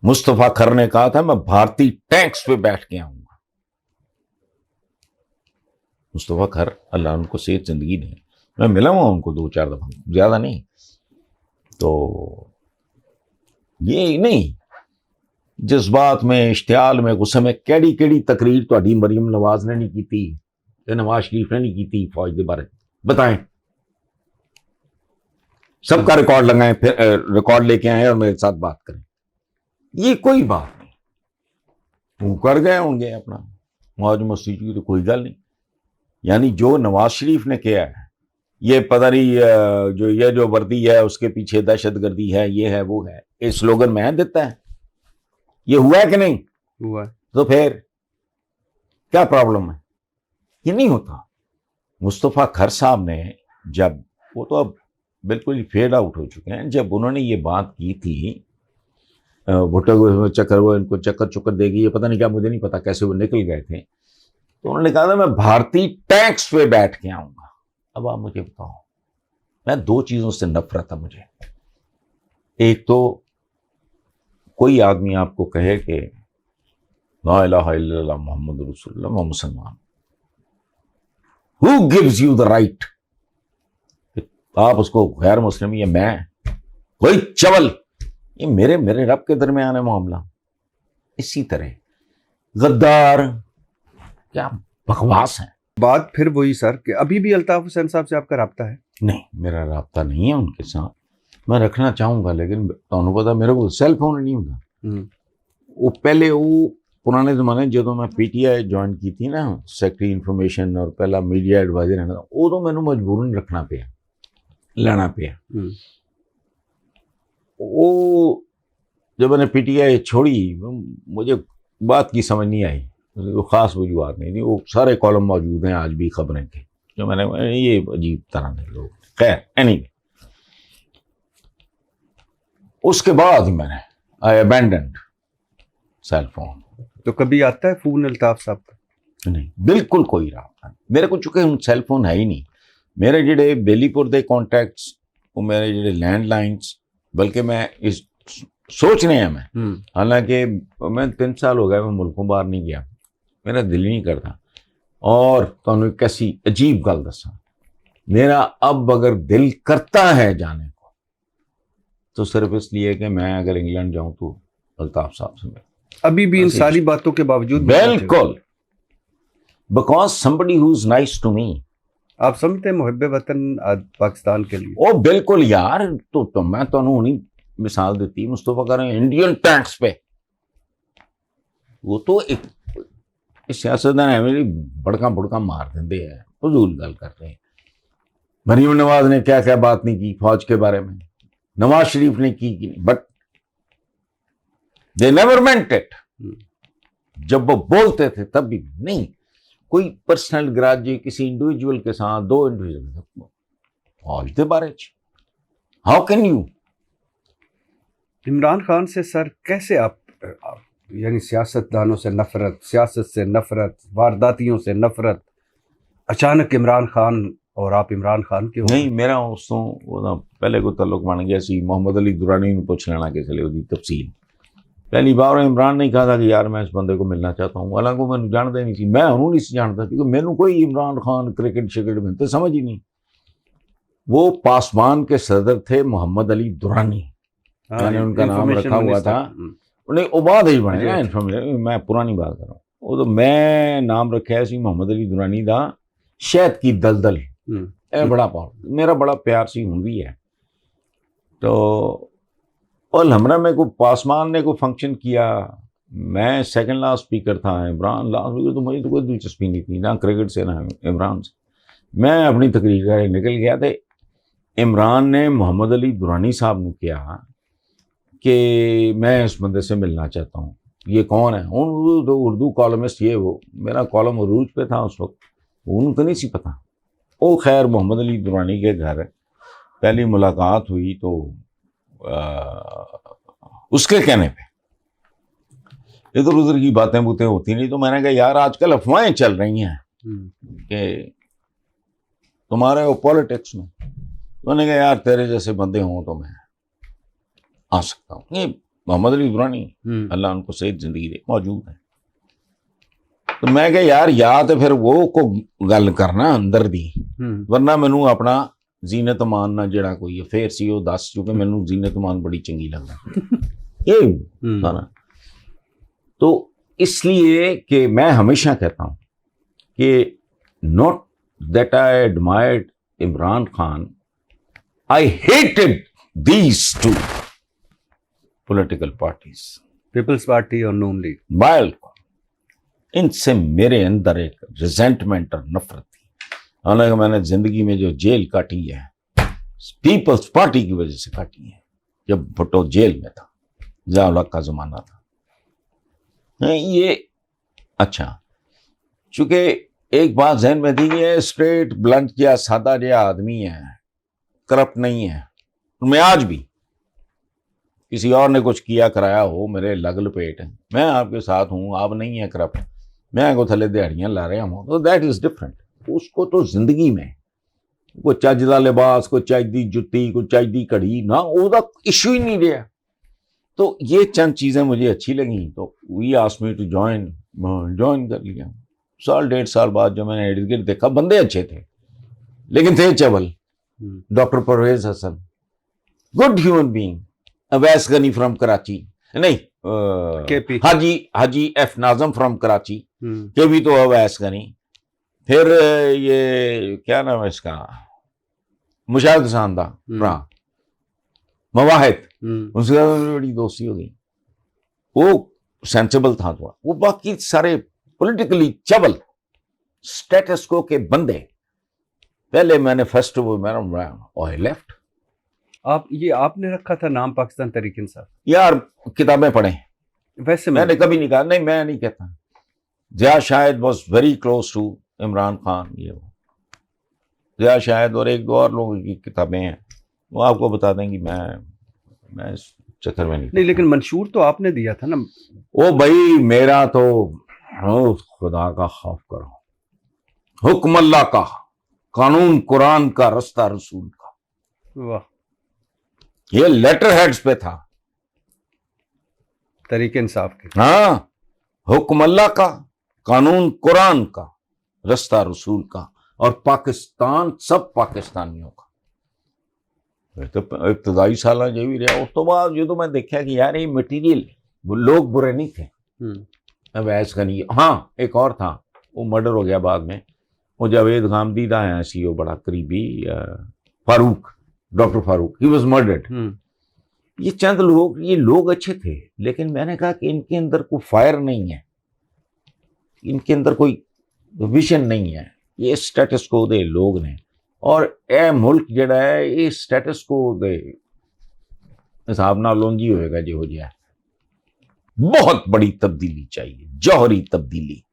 मुस्तफा खर ने कहा था मैं भारतीय टैंक्स पे बैठ के आऊंगा। मुस्तफा खर, अल्लाह उनको सेहत जिंदगी दे, मैं मिला हुआ उनको 2-4 दफा, ज्यादा नहीं। तो ये नहीं, जज्बात में, इश्तियाल में, गुस्से में केड़ी केड़ी तकरीर तो मरीम नवाज ने नहीं की थी, नवाज शरीफ ने नहीं की थी फौज के बारे, बताएं। सबका रिकॉर्ड लगाएं, फिर रिकॉर्ड लेके आए और मेरे साथ बात करें। ये कोई बात नहीं, तुम कर गए होंगे अपना मौज मस्ती की, तो कोई गल नहीं। यानी जो नवाज शरीफ ने किया है, ये पता नहीं जो ये जो वर्दी है उसके पीछे दहशतगर्दी है, ये है वो है, ये स्लोगन मैं देता है, ये हुआ है कि नहीं हुआ? तो फिर क्या प्रॉब्लम है? ये नहीं होता। मुस्तफा खर साहब ने जब, वो तो अब बिल्कुल ही फेड आउट हो चुके हैं, जब उन्होंने ये बात की थी भुट्टो चक्कर, वो इनको चक्कर चुक्कर देगी, ये पता नहीं क्या, मुझे नहीं पता कैसे वो निकल गए थे, तो उन्होंने कहा था मैं भारतीय टैंक्स पे बैठ के आऊंगा। अब आप मुझे बताओ, मैं 2 चीजों से नफरत है मुझे। एक तो कोई आदमी आपको कहे कि ला इलाहा इल्लल्लाह मुहम्मद रसूलुल्लाह, मैं मुसलमान, who gives you the right, आप उसको गैर मुस्लिम, या मैं कोई चवल, ये मेरे रब के दरमियान है मामला। इसी तरह गद्दार, क्या बकवास है। बात फिर वही सर कि अभी भी अल्ताफ हुसैन साहब से आपका राब्ता है? नहीं, मेरा राब्ता नहीं है उनके साथ, मैं रखना चाहूंगा, लेकिन तुहानू पता मेरे को सेल फोन नहीं होता। वो पहले वो पुराने जमाने जो मैं पीटीआई ज्वाइन की थी ना, सेक्रेटरी इंफॉर्मेशन और पहला मीडिया एडवाइजर है ना, वो तो मैंने मजबूरन रखना पिया, लेना पिया। वो जब मैंने पीटीआई छोड़ी, मुझे बात की समझ नहीं आई, वो खास वजूहत नहीं थी, वो सारे कॉलम मौजूद हैं आज भी खबरें के, जो मैंने ये अजीब तरह के लोग, खैर एनीवे। उसके बाद मैंने आई अबैंडन्ड सेल फोन। तो कभी आता है फोन अल्ताफ साहब का? नहीं, बिल्कुल कोई राब्ता नहीं मेरे को, चुके हुन सेल फोन है ही नहीं मेरे जेडे बेलीपुर दे कॉन्टैक्ट्स, वो मेरे जेडे लैंडलाइंस, बल्कि मैं इस सोचने हैं मैं, हालांकि मैं 3 साल हो गए मैं मुल्कों बाहर नहीं गया, मेरा दिल नहीं करता। और तो कैसी अजीब गल दसा, मेरा अब अगर दिल करता है जाने को तो सिर्फ इसलिए कि मैं अगर इंग्लैंड जाऊं तो अल्ताफ साहब से मिल, अभी भी इन सारी बातों के बावजूद? बिल्कुल, because somebody who is nice to me. आप समझते हैं मुहब्बे वतन पाकिस्तान के लिए? ओ बिल्कुल यार, तो मैं तो नहीं मिसाल देती मुस्तफा कर इंडियन टैंक्स पे, वो तो एक सियासतदान है बड़का मार देंगे है, फजूल गल कर रहे हैं। मरीम नवाज ने क्या क्या बात नहीं की फौज के बारे में, नवाज शरीफ ने की, but they never meant it. जब वो बोलते थे तब भी नहीं, कोई पर्सनल ग्राजी किसी इंडिविजुअल के साथ, 2 इंडिविजुअल फौज के बारे, how can you? Imran Khan से सर कैसे आप यानी सियासतदानों से नफरत, सियासत से नफरत, वारदातियों से नफरत, अचानक इमरान खान और आप इमरान खान के हो? नहीं, मेरा उसों वो ना पहले को तल्लुक बन गया सी, मोहम्मद अली दुरानी ने पूछ लेना कि चले उसकी तफसील। पहली बार इमरान ने कहा था कि यार मैं इस बंदे को मिलना चाहता हूँ, हालांकि मैंने जानता नहीं सी, मैं उन्होंने नहीं जानता, क्योंकि मैंने कोई इमरान खान क्रिकेट शिकेट में तो समझ ही नहीं। वो पासवान के सदर थे मोहम्मद अली दुरानी, मैंने उनका नाम रखा हुआ था, उन्हें उबाद ही बने इन्फॉर्मेशन, मैं पुरानी बात कर रहा हूँ, वो तो मैं नाम रखा सी मोहम्मद अली दुरानी दा शहद की दलदल, बड़ा पावर, मेरा बड़ा प्यार सी हूं भी है। तो और हमरा में को पासवान ने को फंक्शन किया, मैं सेकंड लास्ट स्पीकर था, इमरान लास्ट स्पीकर, तो मुझे तो कोई दिलचस्पी नहीं थी ना क्रिकेट से ना इमरान से। मैं अपनी तकरीर का निकल गया तो इमरान ने मोहम्मद अली दुरानी साहब ने किया कि मैं इस बंदे से मिलना चाहता हूँ, ये कौन है। उर्दू कॉलमिस्ट ये वो, मेरा कॉलम अरूज पे था उस वक्त, उनको नहीं सी पता। वो खैर मोहम्मद अली दुरानी के घर पहली मुलाकात हुई तो उसके कहने पे इधर उधर की बातें बूतें होती नहीं, तो मैंने कहा यार आजकल अफवाहें चल रही हैं कि तुम्हारे वो पॉलिटिक्स में, तो मैंने कहा यार तेरे जैसे बंदे हों तो मैं आ सकता हूँ। ये मोहम्मद अली दुरानी अल्लाह उनको सेहत जिंदगी दे मौजूद है। तो मैं कहा यार या तो फिर वो को गल करना अंदर दी, वरना मैनू अपना जीनत मान ना जड़ा कोई अफेयर सी वो दस, क्योंकि मैनू जीनत मान बड़ी चंगी लगता ये था ना। तो इसलिए कि मैं हमेशा कहता हूँ कि not that I admired Imran Khan, I hated these two political parties, peoples party और नून लीग। बिल्कुल, इनसे मेरे अंदर एक रिजेंटमेंट और नफरत थी। हालांकि मैंने जिंदगी में जो जेल काटी है पीपल्स पार्टी की वजह से काटी है, जब भुट्टो जेल में था, ज़िया-उल-हक का जमाना था ये। अच्छा, चूंकि एक बात जहन में थी, ये स्ट्रेट ब्लंट या सादा जो आदमी है, करप्ट नहीं है। मैं आज भी किसी और ने कुछ किया कराया हो, मेरे लग लपेट, मैं आपके साथ हूं, आप नहीं है करप्ट, मैं को थले दिहाड़ियां ला रहा हूं, तो दैट इज डिफरेंट। उसको तो जिंदगी में कोई चज दा लिबास, कोई चज दी जुत्ती, कोई चज दी घड़ी ना, उसका इशू ही नहीं रहा। तो ये चंद चीजें मुझे अच्छी लगी, तो we asked me to join कर लिया। साल डेढ़ साल बाद जो मैंने इर्द गिर्द देखा, बंदे अच्छे थे लेकिन थे चवल। Doctor Parvez Hasan, good human being. Awais Ghani from Karachi, नहीं KP, Haji F Najam from Karachi, के भी तो अवैस गनी। फिर ये क्या नाम है इसका, मुशाहिद सांदा, मवाहिद, उनसे बड़ी दोस्ती हो गई। वो सेंसिबल था थोड़ा, वो बाकी सारे पॉलिटिकली चबल स्टेटस को के बंदे। पहले मैनिफेस्टो में और लेफ्ट। आप ये आपने रखा था नाम पाकिस्तान तहरीक इंसाफ? यार किताबें पढ़े, वैसे मैंने कभी नहीं कहा, नहीं मैं नहीं कहता। Zia Shahid was very close to Imran Khan, ये वो ज़िया शाहिद और एक दो और लोगों की किताबें हैं, वो आपको बता देंगी। मैं इस चक्कर में नहीं, लेकिन मंशूर तो आपने दिया था ना। ओ भाई मेरा तो खुदा का खौफ करो, हुक्म अल्लाह का, कानून कुरान का, रास्ता रसूल का। वाह, ये लेटर हेड्स पे था तहरीक इंसाफ के। हाँ, हुक्म अल्लाह का, कानून कुरान का, रास्ता रसूल का, और पाकिस्तान सब पाकिस्तानियों का। तो इब्तदाई साल जो भी रहा, उस तो बाद जो तो मैं देखा कि यार ये मटीरियल, लोग बुरे नहीं थे। अवैस गनी, हाँ एक और था, वो मर्डर हो गया बाद में, वो जावेद गामदी का है ऐसी, वो बड़ा करीबी, Farooq, doctor Farooq, he was murdered. ये चंद लोग, ये लोग अच्छे थे, लेकिन मैंने कहा कि इनके अंदर कोई फायर नहीं है, इनके अंदर कोई विजन नहीं है। ये स्टेटस को दे लोग ने, और ए मुल्क जड़ा है ये स्टेटस को दे हिसाब ना लोंजी होएगा जो हो जाए। बहुत बड़ी तब्दीली चाहिए, जौहरी तब्दीली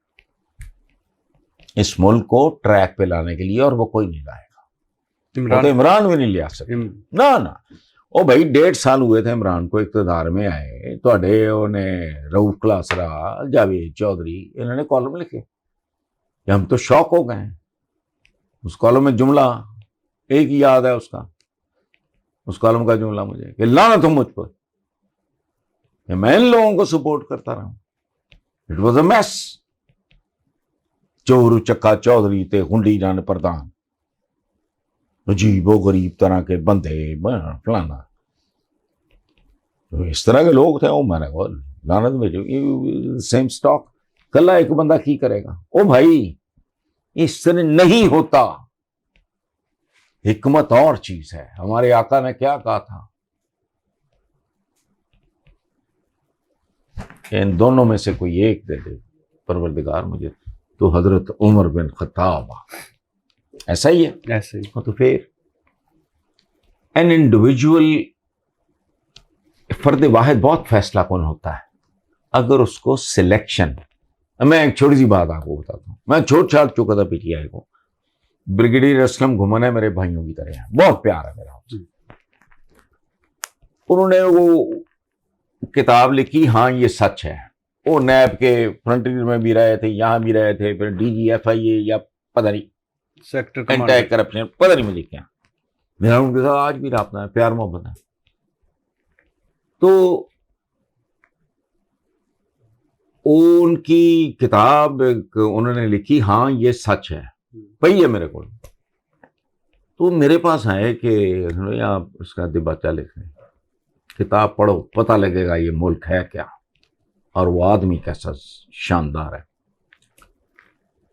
इस मुल्क को ट्रैक पे लाने के लिए, और वो कोई नहीं लाएगा। तो इमरान भी नहीं ले सकते ना। ओ भाई 1.5 साल हुए थे इमरान को इक़्तिदार में आए, तो रऊफ क्लासरा, जावेद चौधरी, इन्होंने कॉलम लिखे कि हम तो शौक हो गए। उस कॉलम में जुमला एक ही याद है उसका, उस कॉलम का जुमला मुझे, कि लानत हो मुझ पर, मैं इन लोगों को सपोर्ट करता रहा। It was a mess. चोर चक्का चौधरी थे, गुंडी जान प्रधान, अजीबो गरीब तरह के बंदे, फलाना, तो इस तरह के लोग थे। वो मैंने लानत भेजो, सेम स्टॉक, कल एक बंदा की करेगा। ओ भाई इस तरह नहीं होता, हिकमत और चीज है। हमारे आका ने क्या कहा था, इन दोनों में से कोई एक दे दे परवरदिगार मुझे, तो हजरत उमर बिन खत्ताब ऐसा ही है। ऐसे ही। तो फिर एन इंडिविजुअल, फर्द वाहिद बहुत फैसला कौन होता है अगर उसको सिलेक्शन। मैं एक छोटी सी बात आपको बताता हूँ। मैं छोट छाट चुका था पीटीआई को। ब्रिगेडियर असलम घुमन है, मेरे भाइयों की तरह है, बहुत प्यार है मेरा उनसे। उन्होंने वो किताब लिखी, हाँ ये सच है। वो नैब के फ्रंटियर में भी रहे थे, यहाँ भी रहे थे, फिर DGFIA या पता नहीं सेक्टर एंटी कमांडर। करप्शन, पता नहीं मुझे क्या। मेरा उनके साथ आज भी राब्ता है, प्यार मोहब्बत है। तो उनकी किताब उन्होंने लिखी, हाँ ये सच है, वही है मेरे को। तो मेरे पास आए कि आप इसका दिबाचा लिखें, किताब पढ़ो, पता लगेगा ये मुल्क है क्या और वो आदमी कैसा शानदार है।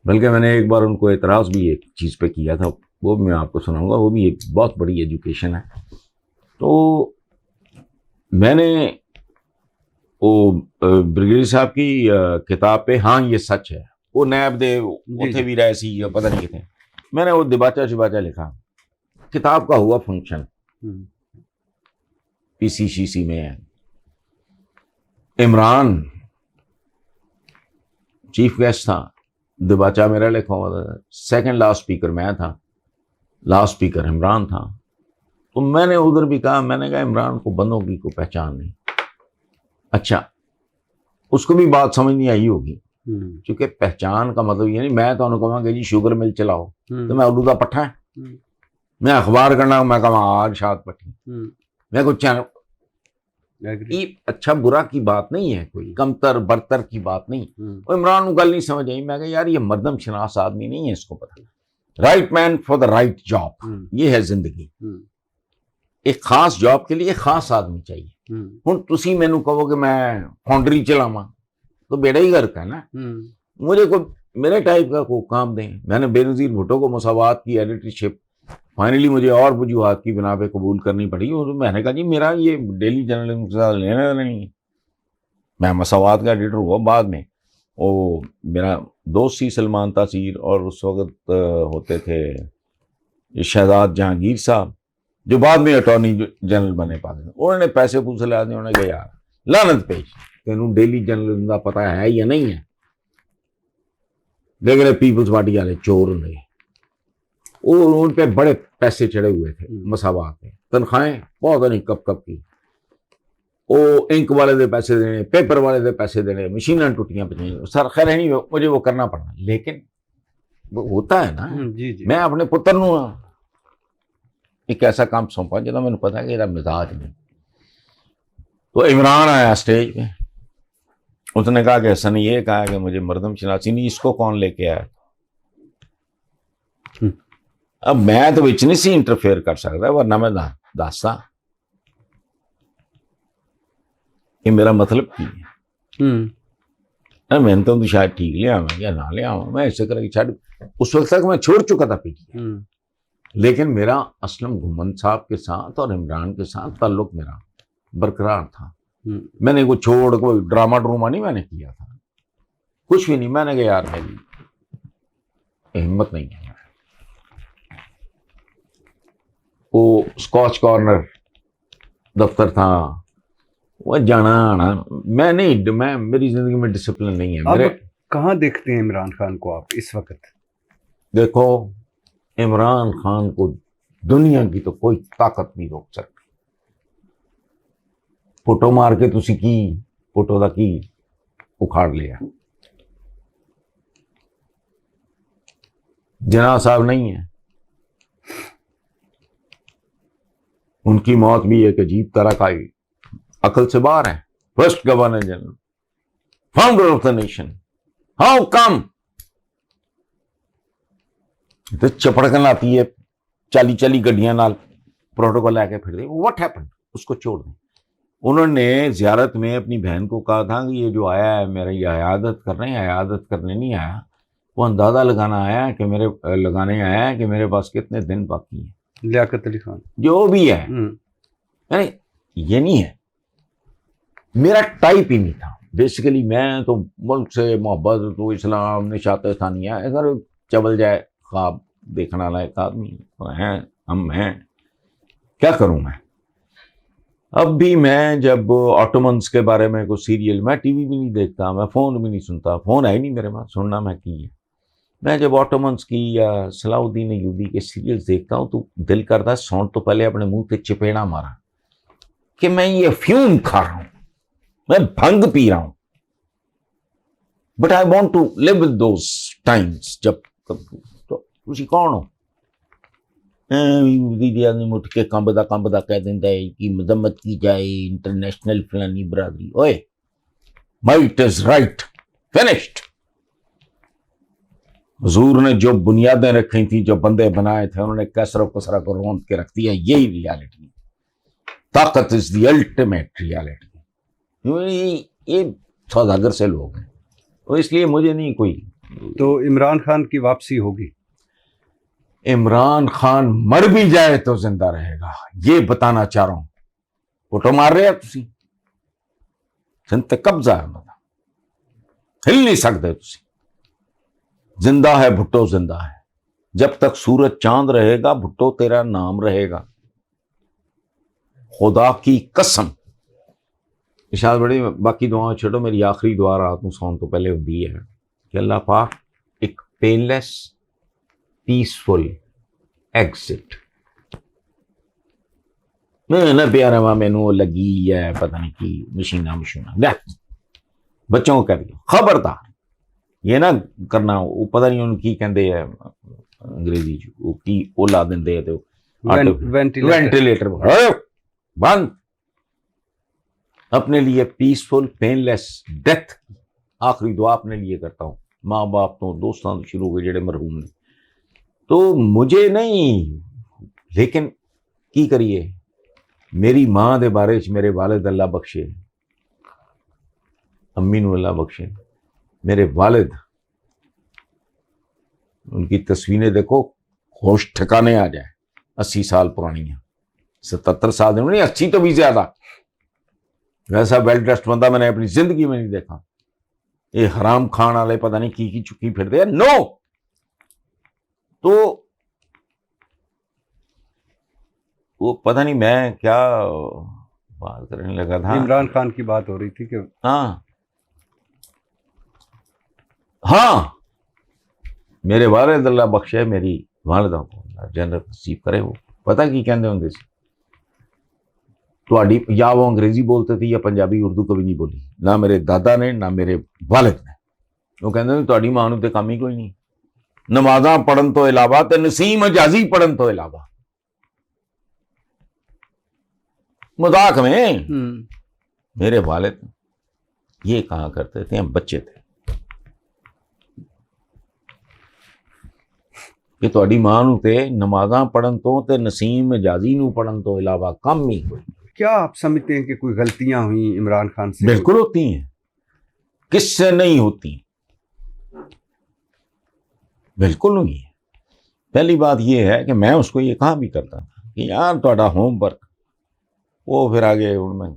बल्कि मैंने एक बार उनको एतराज़ भी एक चीज़ पे किया था, वो भी मैं आपको सुनाऊंगा, वो भी एक बहुत बड़ी एजुकेशन है। तो मैंने वो ब्रिगेडियर साहब की किताब पे, हाँ ये सच है, वो नैब दे उथे भी रहे सी या पता नहीं कितने, मैंने वो दिबाचा शिबाचा लिखा। किताब का हुआ फंक्शन PCCC में है। इमरान चीफ गेस्ट था, दिबाचा मेरा लिखा हुआ था, सेकंड लास्ट स्पीकर मैं था, लास्ट स्पीकर इमरान था। तो मैंने उधर भी कहा, मैंने कहा इमरान को बंदों की कोई पहचान नहीं। अच्छा, उसको भी बात समझ नहीं आई होगी, क्योंकि पहचान का मतलब ये नहीं, मैं तो उन्होंने कहा जी शुगर मिल चलाओ तो मैं उलूदा पट्ठा है, मैं अखबार करना, मैं कहा आज शाद पट्टी, मैं कुछ चैनल। अच्छा बुरा की बात नहीं है, कोई कमतर बरतर की बात नहीं। और इमरान गल नहीं समझ आई। मैं कहा यार ये मर्दम शनास आदमी नहीं है, इसको पता right man for the right job, ये है जिंदगी। एक खास जॉब के लिए खास आदमी चाहिए। हुण तुसी मैनू कहो कि मैं फाउंड्री चलावा तो बेड़ा ही गर्क है ना। मुझे को मेरे टाइप का को काम दें। मैंने बेनज़ीर भुट्टो को मसावात की एडिटरशिप फाइनली मुझे और वजूहात की बिना पे कबूल करनी पड़ी, और मैंने कहा जी मेरा ये डेली जर्नलिज्म के साथ लेना देना नहीं है। मैं मसावात का एडिटर हुआ बाद में। वो मेरा दोस्त सी सलमान तासीर, और उस वक्त होते थे शहजाद जहांगीर साहब, जो बाद में अटॉर्नी जनरल बने पाते। उन्होंने पैसे पूसे ला दिए। उन्होंने कहा यार लानत पेश, तेनू डेली जर्नलिज्म का पता है या नहीं है। लेकिन पीपल्स पार्टी वाले चोर होंगे, उन पे बड़े पैसे चढ़े हुए थे मसावात में, तनख्वाहें बहुत नहीं कब कब की। वो इंक वाले दे पैसे देने, पेपर वाले दे पैसे देने, मशीनां टूटियां पई। सर खैर नहीं, मुझे वो करना पड़ा, लेकिन वो होता है ना। जी। मैं अपने पुत्र नूं एक ऐसा काम सौंपा जो मैंने पता है कि मेरा मिजाज नहीं। तो इमरान आया स्टेज पे, उसने कहा कि हसन ये कहा कि मुझे मर्दम शनासी नहीं, इसको कौन लेके आया। अब मैं तो विच नहीं सी इंटरफेयर कर सकता, वरना मैं दसदा कि मेरा मतलब की है। मैंने तो शायद ठीक लिया या ना लिया, मैं ऐसे करके शायद उस वक्त तक मैं छोड़ चुका था पीटीआई। लेकिन मेरा असलम घुमन साहब के साथ और इमरान के साथ ताल्लुक मेरा बरकरार था। मैंने वो छोड़ कोई ड्रामा ड्रूमा नहीं मैंने किया था, कुछ भी नहीं। मैंने कहा यार मेरी हिम्मत नहीं है। वो स्कॉच कॉर्नर दफ्तर था, वो जाना आना मैं नहीं, मैं मेरी जिंदगी में डिसिप्लिन नहीं है। मेरे कहाँ देखते हैं इमरान खान को आप इस वक्त? देखो, इमरान खान को दुनिया की तो कोई ताकत नहीं रोक सकती। फोटो मार के तुसी की फोटो दा की उखाड़ लिया। जना साहब नहीं है, उनकी मौत भी एक अजीब तरह का ही अकल से बाहर है। First governor general, founder of the nation, how come? तो चपड़कन आती है 40 गड्डियां नाल प्रोटोकॉल लेके फिर दे। What happened? उसको छोड़ दें। उन्होंने जियारत में अपनी बहन को कहा था कि ये जो आया है मेरा ये अयादत करने, अयादत करने नहीं आया, वो अंदाजा लगाना आया कि मेरे लगाने आया है कि मेरे पास कितने दिन बाकी हैं। लियाकत अली खान जो भी है, यानी ये नहीं है, मेरा टाइप ही नहीं था। बेसिकली मैं तो मुल्क से मोहब्बत, तो इस्लाम निशात स्थानिया अगर चबल जाए ख्वाब देखने वाला एक आदमी है, हम हैं, क्या करूं मैं। अब भी मैं जब ऑटोमन्स के बारे में कोई सीरियल, मैं टीवी भी नहीं देखता, मैं फ़ोन भी नहीं सुनता, फ़ोन है ही नहीं मेरे पास, सुनना मैं की है। मैं जब ऑटोमन्स की या सलाउद्दीन अय्यूबी के सीरियल्स देखता हूँ तो दिल करता है सौंड तो पहले अपने मुंह पे चपेड़ा मारा कि मैं ये अफ्यूम खा रहा हूं, मैं भंग पी रहा हूं। But I want to live with those times. जब तो तुसी कौन हो? ने उठ के कंबदा कह देंदा है कि मजम्मत की जाए इंटरनेशनल फलानी बरादरी। ओए, माइट इज राइट, फिनिश्ड। हुजूर ने जो बुनियादें रखी थी, जो बंदे बनाए थे, उन्होंने कसरा कसरा को रोंद के रख दिया। यही रियलिटी, ताकत इज द अल्टीमेट रियलिटी। ये सौदागर से लोग हैं, तो इसलिए मुझे नहीं कोई। तो इमरान खान की वापसी होगी? इमरान खान मर भी जाए तो जिंदा रहेगा, ये बताना चाह रहा हूं। फोटो मार रहे हैं तुसी, जिन ते कब्जा है, मतलब हिल नहीं सकते तुसी। जिंदा है भुट्टो, जिंदा है। जब तक सूरज चांद रहेगा भुट्टो तेरा नाम रहेगा, खुदा की कसम। इशाद बड़ी, बाकी दुआएं छोड़ो, मेरी आखिरी दुआ रात को सोने तो पहले होती है कि अल्लाह पाक एक पेनलेस पीसफुल एग्जिट। मैं ना प्यारा वा मैनू लगी है पता नहीं की मशीना बच्चों को कह दिया खबरदार ये ना करना। वो पता नहीं उन्होंने की कहते हैं अंग्रेजी की, वो ला देंगे तो वेंटिलेटर बंद। अपने लिए पीसफुल पेनलेस डेथ आखिरी दुआ अपने लिए करता हूँ। माँ बाप तो दोस्तों तो शुरू हो गए जेड़े मरहूम ने, तो मुझे नहीं, लेकिन की करिए। मेरी माँ दे बारे च मेरे वालिद अल्लाह बख्शे, अम्मी नू अल्लाह बख्शे, मेरे वालिद, उनकी तस्वीरें देखो, होश ठिकाने आ जाए। 80 साल पुरानी है, 77 साल नहीं, 80 तो भी ज्यादा। वैसा वेल ड्रेस्ड बंदा मैंने अपनी जिंदगी में नहीं देखा। ये हराम खान वाले पता नहीं की चुकी फिरते हैं। नो, तो वो पता नहीं मैं क्या बात करने लगा था। इमरान खान की बात हो रही थी कि हाँ मेरे वालिद अल्लाह बख्शे मेरी वालिदा को जन्नत नसीब करे। वो पता की कहते होंगे सी, तो या वो अंग्रेजी बोलते थे या पंजाबी, उर्दू कभी नहीं बोली ना मेरे दादा ने ना मेरे वालिद ने। वो कहते तुहाडी मां नूं ते काम ही कोई नहीं, नमाज़ां पढ़न तो इलावा ते नसीम अजाजी पढ़न तो इलावा। मजाक में मेरे वालिद ये कहा करते थे, हम बच्चे थे, कि तुहाडी मां नूं ते नमाज़ां पढ़न तो ते नसीम अजाजी नूं पढ़न तो इलावा काम ही कोई। क्या आप समझते हैं कि कोई गलतियां हुई इमरान खान से? बिल्कुल होती हैं, किससे नहीं होती, बिल्कुल हुई है। पहली बात यह है कि मैं उसको ये कहा भी करता था कि यार तुहाडा होमवर्क, वो फिर आगे मैं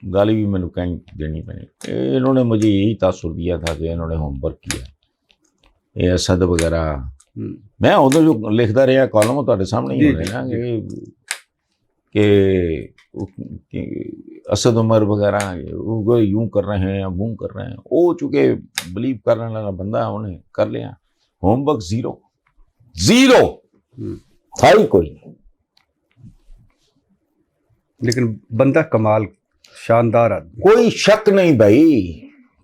गाली भी मैंने कहीं देनी पड़ी। इन्होंने मुझे यही तासुर दिया था कि इन्होंने होमवर्क किया, ये असद वगैरह। मैं उधर जो लिखता रहा कॉलम तुहाडे सामने ही होने ना कि असद उमर वगैरह यूं कर रहे हैं, वो कर रहे हैं। वो चूंकि बिलीव करने वाला बंदा उन्हें कर लिया। होमवर्क जीरो था ही कोई नहीं। लेकिन बंदा कमाल, शानदार आदमी, कोई शक नहीं भाई,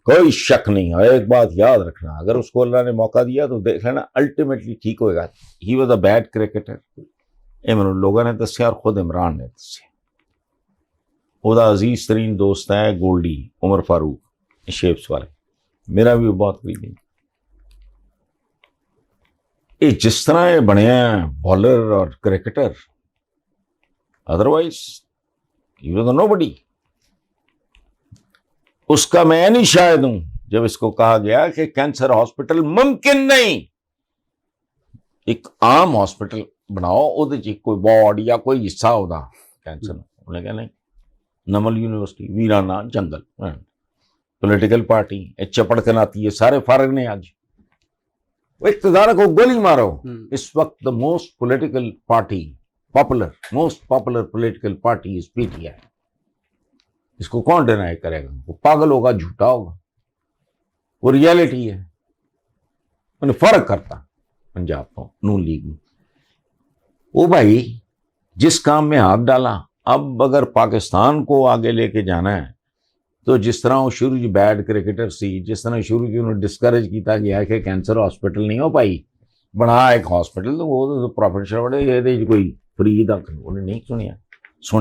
कोई शक नहीं। और एक बात याद रखना, अगर उसको अल्लाह ने मौका दिया तो देख लेना अल्टीमेटली ठीक होएगा। He was a bad cricketer, ये मैंने लोगों ने दसिया और खुद इमरान ने दसिया। ਉਹਦਾ अजीज तरीन दोस्त है गोल्डी उमर फारूक शेप्स वाले, मेरा भी बहुत करीबी। ये जिस तरह ये बने बॉलर और cricketer, otherwise he was nobody. उसका मैं नहीं शायद हूं जब इसको कहा गया कि कैंसर हॉस्पिटल मुमकिन नहीं, एक आम हॉस्पिटल बनाओ, ਉਹਦੇ ਚ कोई वार्ड या कोई हिस्सा होगा कैंसर। उन्होंने कहा नहीं, नमल यूनिवर्सिटी वीराना जंगल, पॉलिटिकल पार्टी चपड़ के नाती है, सारे फारग ने आज। वो इक़्तिदार को गोली मारो। इस वक्त the most political party, most popular political party is PTI. इसको कौन डिनाई करेगा? वो पागल होगा, झूठा होगा, वो रियलिटी है। मैंने फर्क करता पंजाब को नून लीग में। वो भाई जिस काम में हाथ डाला, अब अगर पाकिस्तान को आगे लेके जाना है तो जिस तरह वो शुरू की बैड क्रिकेटर सी, जिस तरह शुरू की उन्होंने डिस्करेज किया गया कि कैंसर हॉस्पिटल नहीं हो पाई, बना एक हॉस्पिटल, तो वो तो प्रॉफिट शेयर कोई फ्री तक उन्हें नहीं सुनिया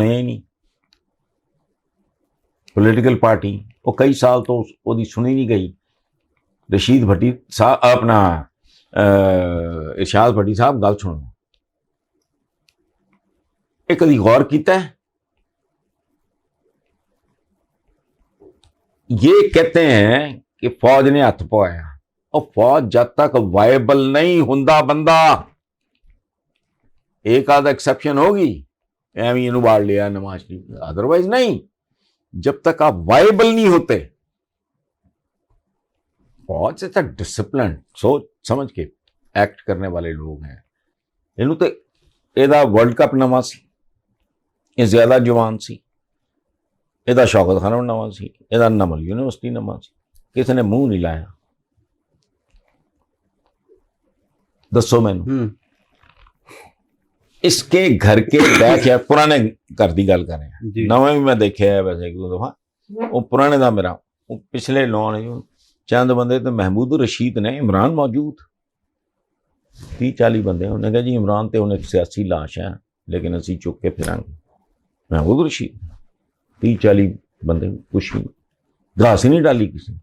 ही नहीं। पॉलिटिकल पार्टी वो कई साल तो वो सुनी नहीं गई। रशीद भट्टी साहब, अपना इरशाद भट्टी साहब, गल सुनो, एक कभी गौर किया है? ये कहते हैं कि फौज ने हथ पवाया, और फौज जब तक वायबल नहीं हुंदा बंदा, एक आधा एक्सेप्शन होगी, एवं इनू बाढ़ लिया नवाज शरीफ, अदरवाइज नहीं। जब तक आप वायबल नहीं होते, फौज से डिसिप्लिन सोच समझ के एक्ट करने वाले लोग हैं। इनू तो एदा वर्ल्ड कप नवा सी, ये ज्यादा जवान सी, ਇਹਦਾ शौकत खाना नवा सी, ਇਹਦਾ नमल यूनिवर्सिटी नवा सी, किसी ने मुंह नहीं लाया। दसो मैनू इसके घर के बैठ या पुराने घर की गल कर रहे हैं, नवे भी मैं देखे है वैसे एक दो दफा, वो पुराने का मेरा वो पिछले लोन चंद बंदे तो महमूद रशीद ने, इमरान मौजूद 30-40 बंदे, उन्हें कहा जी इमरान तो उन्हें एक सियासी लाश है, लेकिन असी चुक के फिरांगे। महमूद रशीद 30-40 बंदे, कुछ नहीं, घास ही नहीं डाली किसी।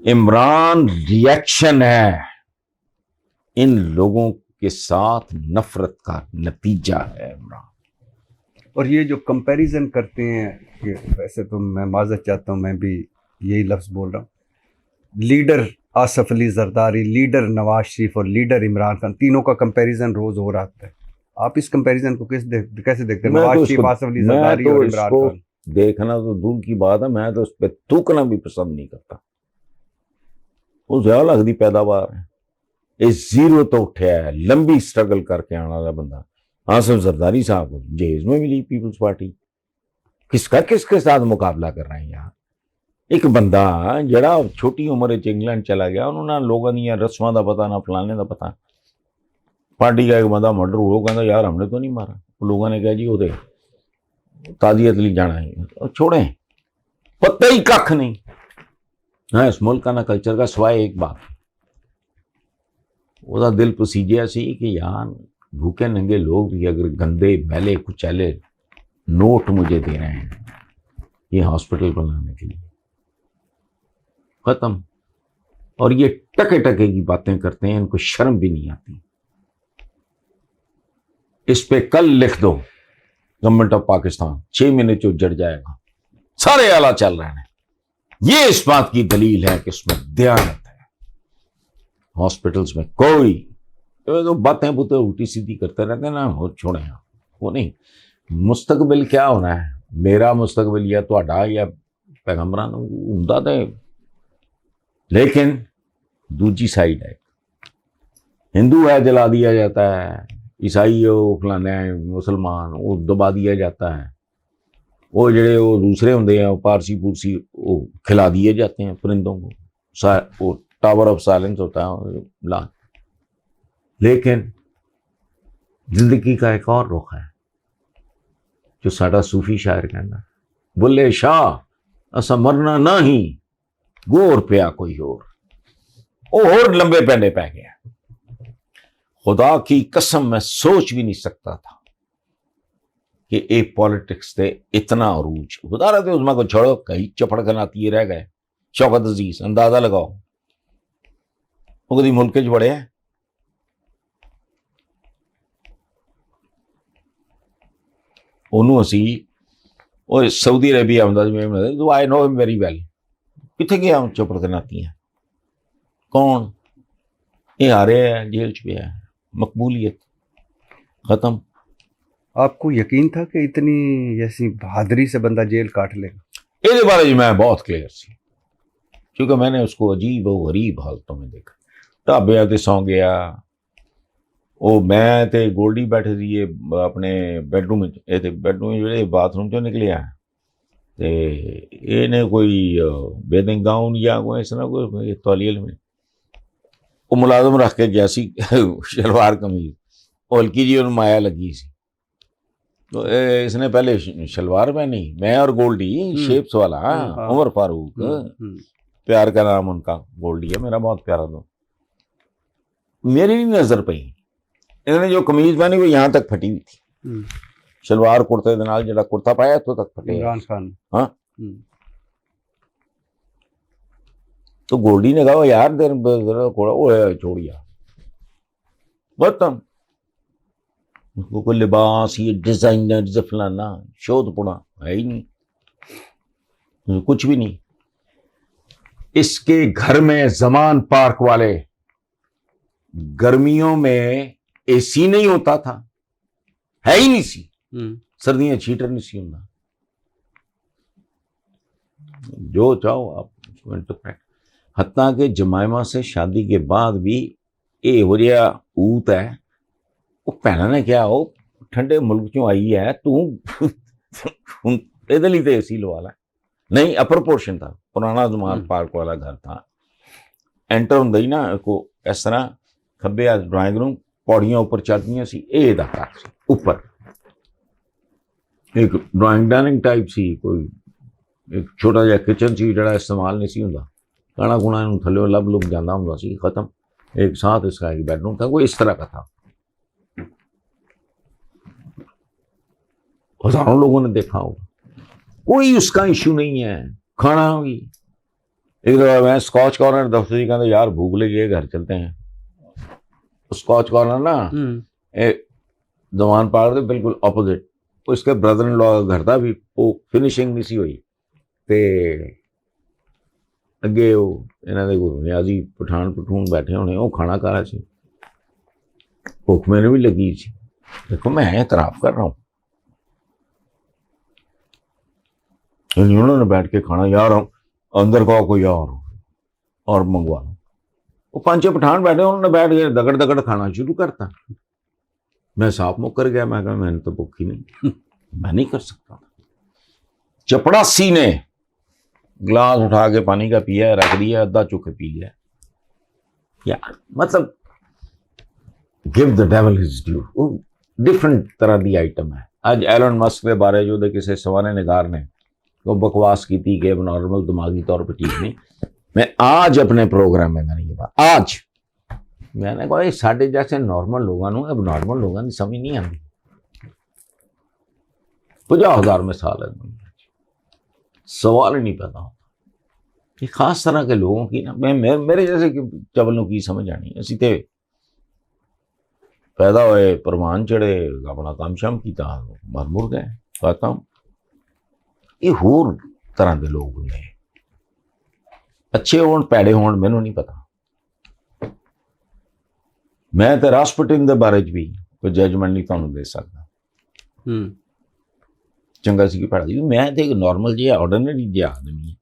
इमरान रिएक्शन है, इन लोगों के साथ नफरत का नतीजा है इमरान। और ये जो कंपैरिजन करते हैं, कि वैसे तो मैं माजरत चाहता हूँ, मैं भी यही लफ्ज़ बोल रहा हूँ, लीडर आसफ अली जरदारी, लीडर नवाज शरीफ और लीडर इमरान खान, तीनों का कंपैरिजन रोज हो रहा है। आप इस कंपैरिजन को कैसे देखते हैं? नवाज शरीफ, आसफ अली जरदारी और इमरान खान। देखना तो दूर की बात है, मैं तो उस पर थूकना भी पसंद नहीं करता। वो ज्यादा लगती पैदावार है, ये जीरो तो उठा है, लंबी स्ट्रगल करके आने वाला बंदा। आसफ जरदारी साहब को जेल में मिली पीपल्स पार्टी, किसके साथ मुकाबला कर रहे हैं यार? एक बंदा जड़ा छोटी उम्र इंग्लैंड चला गया, उन्होंने लोगों दी रस्मां का पता, ना फलाने का पता। पार्टी का एक बंदा मर्डर हुआ, कहता यार हमने तो नहीं मारा। लोगों ने कहा जी वो ताजियत ली जाना है, और छोड़े, पता ही कख नहीं। हाँ, इस मुल्क का ना कल्चर का सिवाय एक बात, वो दिल पसीजिया सी कि यार भूखे नंगे लोग भी अगर गंदे मैले कुचैले नोट मुझे दे रहे हैं ये हॉस्पिटल बनाने के लिए, खत्म। और ये टके टके की बातें करते हैं, इनको शर्म भी नहीं आती। इस पे कल लिख दो, गवर्नमेंट ऑफ पाकिस्तान 6 महीने से उजड़ जाएगा, सारे आला चल रहे हैं। ये इस बात की दलील है कि उसमें दयानत है। हॉस्पिटल्स में कोई तो बातें बुतें उल्टी सीधी करते रहते हैं ना, हो छोड़े, वो नहीं। मुस्तकबिल क्या होना है, मेरा मुस्तकबिल या तुहाडा या पैगंबरां हुंदा ते, लेकिन दूजी साइड है, हिंदू है जला दिया जाता है, ईसाई हो फलाने मुसलमान वो दबा दिया जाता है, वो जड़े वो दूसरे होंगे हैं पारसी पूरसी वो खिला दिए जाते हैं परिंदों को, वो टावर ऑफ साइलेंस होता है ला। लेकिन जिंदगी का एक और रुख है जो साडा सूफी शायर कहना, बुल्ले शाह असा मरना ना ही गोर पिया कोई और लंबे पैंडे पै गया। खुदा की कसम मैं सोच भी नहीं सकता था कि एक पॉलिटिक्स से इतना अरूज। खुदा रहे थे उसमें को छोड़ो, कहीं चपड़ खनाती रह गए। शौकत अजीज अंदाजा लगाओ वो कभी मुल्क च बड़े हैं, ਉਹਨੂੰ ਅਸੀਂ ਉਹ सऊदी अरेबिया ਹੁੰਦਾ ਸੀ, तो I know him very well. कितने गया चपड़ खनाती हैं कौन? ये हारे है, जेल च पिया है, मकबूलियत खत्म। आपको यकीन था कि इतनी ऐसी बहादुरी से बंदा जेल काट लेगा? इसके बारे में मैं बहुत क्लियर सी, क्योंकि मैंने उसको अजीब और गरीब हालतों में देखा। ਢਾਬਿਆਂ ਤੇ ਸੌਂ ਗਿਆ। ਉਹ ਮੈਂ ਤੇ ਗੋਲਡੀ ਬੈਠੇ ਸੀਗੇ ਆਪਣੇ ਬੈਡਰੂਮ ਵਿੱਚ, ਇਹ ਤੇ ਬੈਡਰੂਮ ਜਿਹੜੇ ਬਾਥਰੂਮ ਚੋਂ ਨਿਕਲਿਆ ਤੇ ਇਹਨੇ ਕੋਈ ਬੇਦਿੰਗ ਗਾਊਨ ਜਾਂ ਕੋਈ ਇਸ ਤਰ੍ਹਾਂ ਕੋਈ ਤੌਲੀਏ में ਉਹ ਮੁਲਾਜ਼ਮ ਰੱਖ ਕੇ ਗਿਆ ਸੀ ਸ਼ਲਵਾਰ ਕਮੀਜ਼, ਉਹ ਹਲਕੀ ਜੀ ਉਹਨੂੰ ਮਾਇਆ ਲੱਗੀ ਸੀ। तो इसने पहले शलवार पहनी, मैं और गोल्डी शेप्स वाला उमर फारूक, प्यार का नाम उनका गोल्डी है, मेरा बहुत प्यारा दोस्त। मेरी नहीं नजर पई, इन्होंने जो कमीज पहनी वो यहाँ तक फटी हुई थी, शलवार कुर्ते दे नाल जेड़ा कुर्ता पाया तो तक फटे। इमरान खान। हाँ तो गोल्डी ने कहा यार छोड़िया बदतम, उसको कोई लिबास ये डिजाइनर से फलाना शोध पुणा है ही नहीं, कुछ भी नहीं। इसके घर में जमान पार्क वाले गर्मियों में एसी नहीं होता था, है ही नहीं सी, सर्दियां हीटर नहीं सी होता, जो चाहो आप उसको इंटरप्रेट। हत्ता के जमाइमा से शादी के बाद भी ये हो रहा ऊत है, भैन ने क्या हो ठंडे मुल्क चों आई है तू इधर ही तो एसी लवा ला। नहीं अपर पोर्शन था, पुराना जमान पार्क वाला घर था, एंटर होंदा ही ना को इस तरह खब्बे ड्राइंग रूम, पौड़ियां ऊपर चढ़दियां सी, ए दा घर सी ऊपर एक ड्राइंग डाइनिंग टाइप सी, कोई एक छोटा जिहा किचन सी जिहड़ा इस्तेमाल नहीं सी हुंदा, खाना खुना इहनूं थल्ले लब लुब जांदा हुंदा सी, खत्म। एक साथ इसका एक बेडरूम था, कोई इस तरह का था। हजारों लोगों ने देखा होगा, कोई उसका इशू नहीं है। खाना भी एक दफा मैं स्कॉच कॉर्नर दफ्तर जी कहते यार भूख लगी है घर चलते हैं, स्कॉच कॉर्नर ना जमान पार्क के बिल्कुल ऑपोजिट, उसके ब्रदर इन लॉ का घर था भी, वो फिनिशिंग नहीं सी हुई ते अगे वो इन्हों के कोई नियाजी पठान पठून बैठे होने, वो खाना खा रहा सी, भुख मैंने भी लगी सी। देखो मैं एतराफ कर रहा हूँ, उन्होंने बैठ के खाना, यार अंदर का कोई और मंगवा लो। वो 5-6 पठान बैठे, उन्होंने बैठ के दगड़ दगड़ खाना शुरू करता। मैं साफ मुकर गया, मैं कहा मैंने तो भूखी नहीं मैं नहीं कर सकता। चपड़ासी ने गिलास उठा के पानी का पिया, रख दिया, अद्धा चुक के पी लिया। यार मतलब give the devil his due, different तरह की आइटम है। अज एलन मस्क के बारे जो किसी सवाने निगार ने वो बकवास की थी कि नॉर्मल दिमागी तौर पर ठीक नहीं। मैं आज अपने प्रोग्राम में मैंने ये बात आज मैंने कहा ये साढ़े जैसे नॉर्मल लोगों अब नॉर्मल लोगों की समझ नहीं आती। 50,000 में साल है, सवाल ही नहीं पैदा होता। ये खास तरह के लोगों की ना मेरे जैसे चवलों की समझ आनी। असी तो पैदा होए परवान चढ़े, अपना काम शाम किया, मर मुर गए, खत्म। ये होर तरह के लोग ने, अच्छे होण पैड़े होण मैनू नहीं पता। मैं तो राष्ट्रपति के बारे भी कोई जजमेंट नहीं तुहानू दे सकता, चंगा सी कि भैड़ा सी। मैं तो एक नॉर्मल जिहा ऑर्डनरी जिहा आदमी,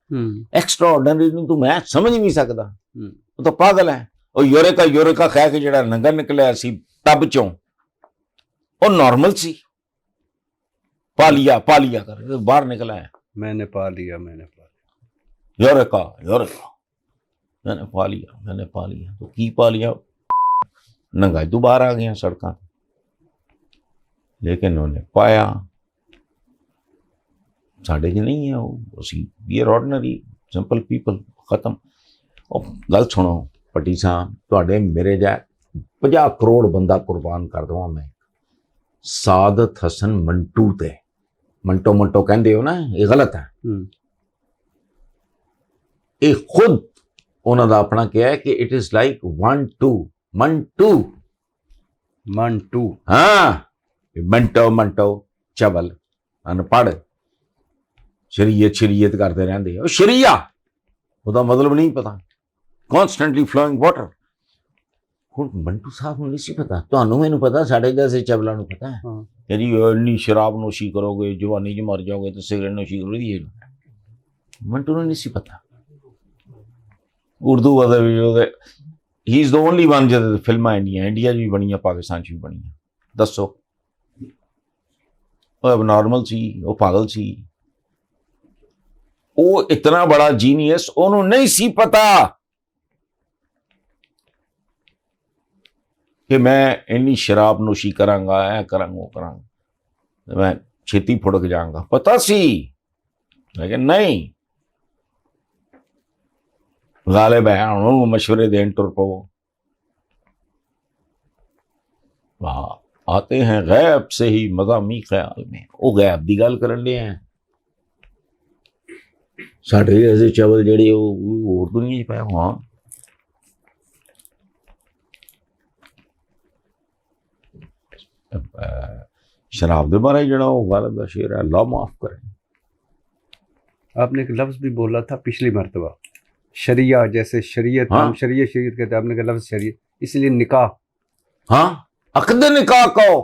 एक्स्ट्रा ऑर्डनरी नूं तो मैं समझ नहीं सकता। वो तो पागल है। और यूरेका कह के जिहड़ा नंगा निकलिया सी टब चों, वो नॉर्मल सी, पालिया कर बाहर निकला है। मैंने पा लिया यूरेका मैंने पा लिया तो की पा लिया, नंगाई तो बाहर आ गया सड़कों। लेकिन उन्हें पाया साढ़े च नहीं है वो, we are ordinary simple people, खत्म। और गल सुनो पट्टी साहब, तुहाडे मेरे जाए 50 करोड़ बंदा कुर्बान कर दवा मैं सादत हसन मंटू ते। मंटो कहते हो ना, ये गलत है। ये खुद उन्होंने अपना क्या है कि इट इज लाइक 1 2 मंटू। हाँ मंटो चवल अनपढ़ शरीयत करते रहते हैं। शरिया उसका मतलब नहीं पता, कॉन्स्टेंटली फ्लोइंग वाटर। हुण मंटू साहब नहीं सी पता, तुहानू मैनू पता, साढ़े जैसे चवलों को पता है कि जी इन्नी शराब नोशी करोगे जवानी च मर जाओगे तो सिगरेट नोशी करोगे। मंटू ने नहीं सी पता। उर्दू ਹੀ ਇਜ਼ ਦ ਓਨਲੀ ਵਨ ਜਿਹਦੇ ਫਿਲਮਾਂ ਇੰਡੀਆ 'ਚ ਵੀ ਬਣੀਆਂ, ਪਾਕਿਸਤਾਨ 'ਚ ਵੀ ਬਣੀਆਂ। ਦੱਸੋ, ਉਹ ਐਬਨੋਰਮਲ ਸੀ, ਉਹ ਪਾਗਲ ਸੀ। ਉਹ ਇਤਨਾ ਬੜਾ ਜੀਨੀਅਸ, ਉਹਨੂੰ ਨਹੀਂ ਸੀ ਪਤਾ ਕਿ ਮੈਂ ਇੰਨੀ ਸ਼ਰਾਬ ਨੋਸ਼ੀ ਕਰਾਂਗਾ, ਐ ਕਰਾਂਗਾ, ਉਹ ਕਰਾਂਗਾ, ਮੈਂ ਛੇਤੀ ਫੁੜਕ ਜਾਵਾਂਗਾ। ਪਤਾ ਸੀ, ਲੇਕਿਨ ਨਹੀਂ, गालिब है उन्होंने मशवरे दें टुर पवो। वहाँ आते हैं गैब से ही मज़ामी ख्याल में, वो गैब दी गल करन दे हैं। साढ़े ऐसे चावल जड़े और दुनिया पाए। हाँ, शराब के बारे जड़ा वो गालिब का शेर है, अल्लाह माफ करे। आपने एक लफ्ज भी बोला था पिछली मरतबा, शरिया, जैसे शरीयत, हाँ? हम शरीयत शरीयत कहते हैं, आपने कहा लफ्ज शरीयत, इसलिए निकाह। हाँ, अकद निकाह कहो।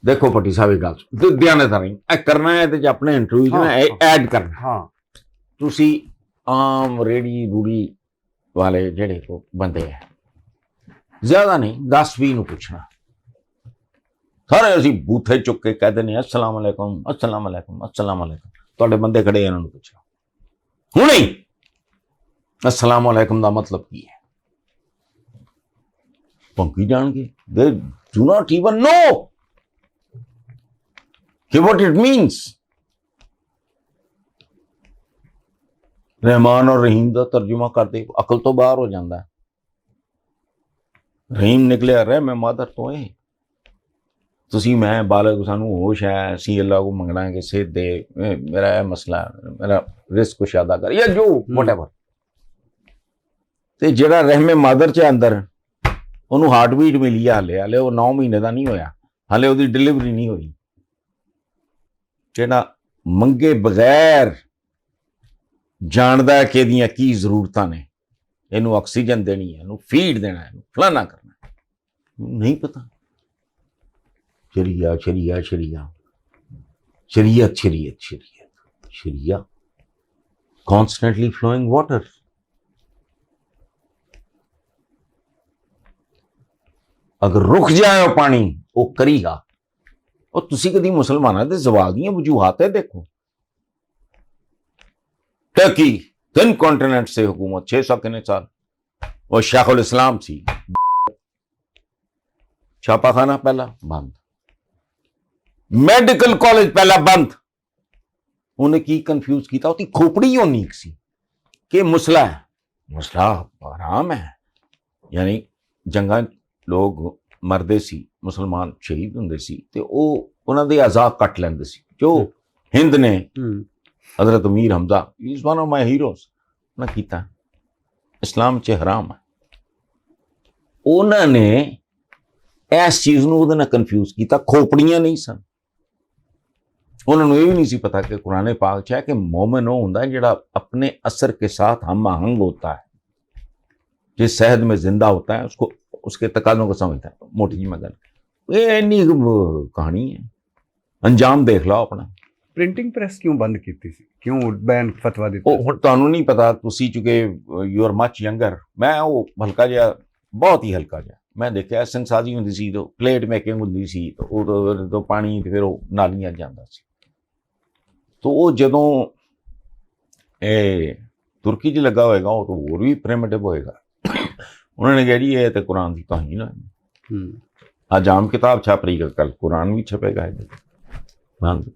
देखो पट्टी साहब एक गल ध्यान रही करना है तो अपने इंटरव्यू हाँ, ऐड करना। हाँ, तुसी आम रेड़ी रूड़ी वाले जेड़े को बंदे हैं, ज्यादा नहीं 10-20 नूं पुछना, सारे असी बूथे चुक के कह देने अस्सलाम वालेकुम, अस्सलाम वालेकुम, अस्सलाम वालेकुम। तुहाडे बंदे खड़े हैं, इन्होंने पूछना हूं नहीं अस्सलाम वालेकुम दा मतलब की है। भौंकी जाणगे, they do not even know कि व्हाट इट मीन्स। रहमान और रहीम का तर्जुमा करते अकल तो बाहर हो जाता है। रहीम निकलिया रह मैं मादर तो है, तुसी मैं बालक सानू होश है, असी अल्लाह को मंगना है कि सेहत दे, मेरा यह मसला, मेरा रिस्क कुछ अदा कर, या जो वटएवर। ते जेड़ा रहमे मादर च अंदर ओनू हार्ट बीट मिली है, हाले वो 9 महीने का नहीं होया, हाले वो डिलीवरी नहीं हुई। जेड़ा मंगे बगैर जानदा है कि एदियां की जरूरतां ने, इनू ऑक्सीजन देनी है, इनू फीड देना है, फलाना करना है, नहीं पता। शरिया शरिया शरिया शरीयत शरीयत शरीयत शरिया, कॉन्स्टेंटली फ्लोइंग वाटर। अगर रुक जाए पानी वो करेगा। और तुसी कदी मुसलमाना दे जवाल दियां वजूहात है देखो। टर्की 3 कॉन्टिनेंट से हुकूमत 600 कितने साल, और शेखुल इस्लाम सी, छापाखाना पहला बंद, मेडिकल कॉलेज पहला बंद। उन्हें की कंफ्यूज किया, उसकी खोपड़ी यूनिक सी कि मुसला है, मुसला हराम है, यानी जंगा लोग मरदे सी, मुसलमान शहीद हुंदे सी ते उन्हां दे आज़ाद कट लैंदे सी। जो हिंद ने हजरत Amir Hamza is one of my heroes ना कीता, इस्लाम च हराम है। उन्होंने इस चीज नूं उहदे नाल कंफ्यूज किया, खोपड़ियां नहीं सन। उन्होंने ये भी नहीं सी पता कि कुरान पाक च है कि मोमिन वो हुंदा है जिहड़ा अपने असर के साथ हम आहंग होता है, जिस शहद में जिंदा होता है उसको उसके तकाज़ों को समझता है। मोटी जी मैं गल, ये इन्नी कहानी है, अंजाम देख लो अपना। प्रिंटिंग प्रेस क्यों बंद की थी, क्यों बैन फतवा दिता? हुण तुहानूं नहीं पता, तुसी चुके यू आर मच यंगर। मैं वो हल्का जिहा, बहुत ही हल्का जिहा मैं देखिया, संसाजी हुंदी सी तो प्लेट मेकिंग हुंदी सी, तो पानी फिर वो नालियां जांदा सी। तो वो जदों तुर्की च लगा होएगा वो तो होर भी प्रिमिटिव होएगा। उन्होंने कहा जी ये तो कुरान की कहानी ना, आज आम किताब छप रही है, कल कुरान भी छपेगा। बंद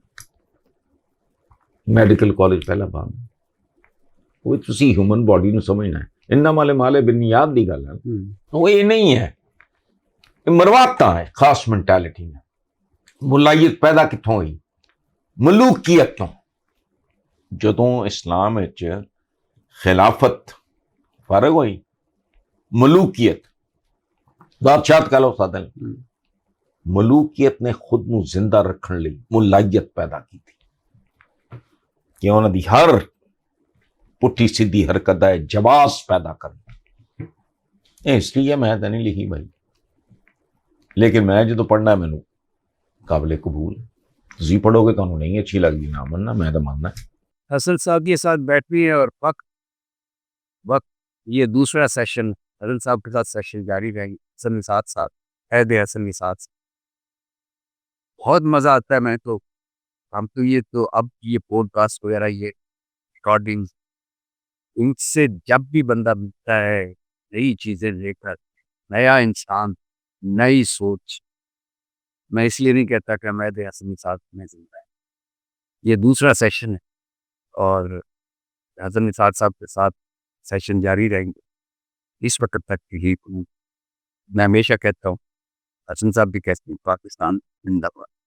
मेडिकल कॉलेज पहला बंद। वो तुसी ह्यूमन बॉडी नूं समझना है, इन्ना माले माले बिनियाद की गल है, वो ये नहीं है, ये मरवाता है खास मैंटेलिटी ने। मुलायत पैदा कितों हुई? मलूकियत तो। जदों इस्लाम विच खिलाफत फर्क हुई, मलूकियत बादशाह कह लो सादे, मलूकियत ने खुद नूं जिंदा रखने लई मुलायत पैदा की थी कि उन्हां दी हर पुट्ठी सीधी हरकत दा जवाब पैदा करना। ये हिस्ट्री है, मैं तो नहीं लिखी भाई, लेकिन मैं जो पढ़ना मैनू काबिल कबूल। तुसीं पढ़ोगे तो नहीं अच्छी लगती, ना मनना, मैं तो मानना। हसन साहब के साथ बैठनी है और वक्त ये दूसरा सेशन हसन साहब के साथ सेशन जारी रहेंगे, हसन निसार साहब, ऐद हसन निसार साहब। बहुत मज़ा आता है। मैं तो हम तो ये तो अब ये पॉडकास्ट वगैरह ये रिकॉर्डिंग इनसे जब भी बंदा मिलता है नई चीज़ें लेकर, नया इंसान, नई सोच, मैं इसलिए नहीं कहता कि मैं ऐद हसन निसार में ज़िंदा है। ये दूसरा सेशन है और हसन निसार साहब के साथ सेशन जारी रहेंगे इस वक़्त तक ही। मैं हमेशा कहता हूँ, हसन साहब भी कहते हैं, पाकिस्तान ज़िंदाबाद।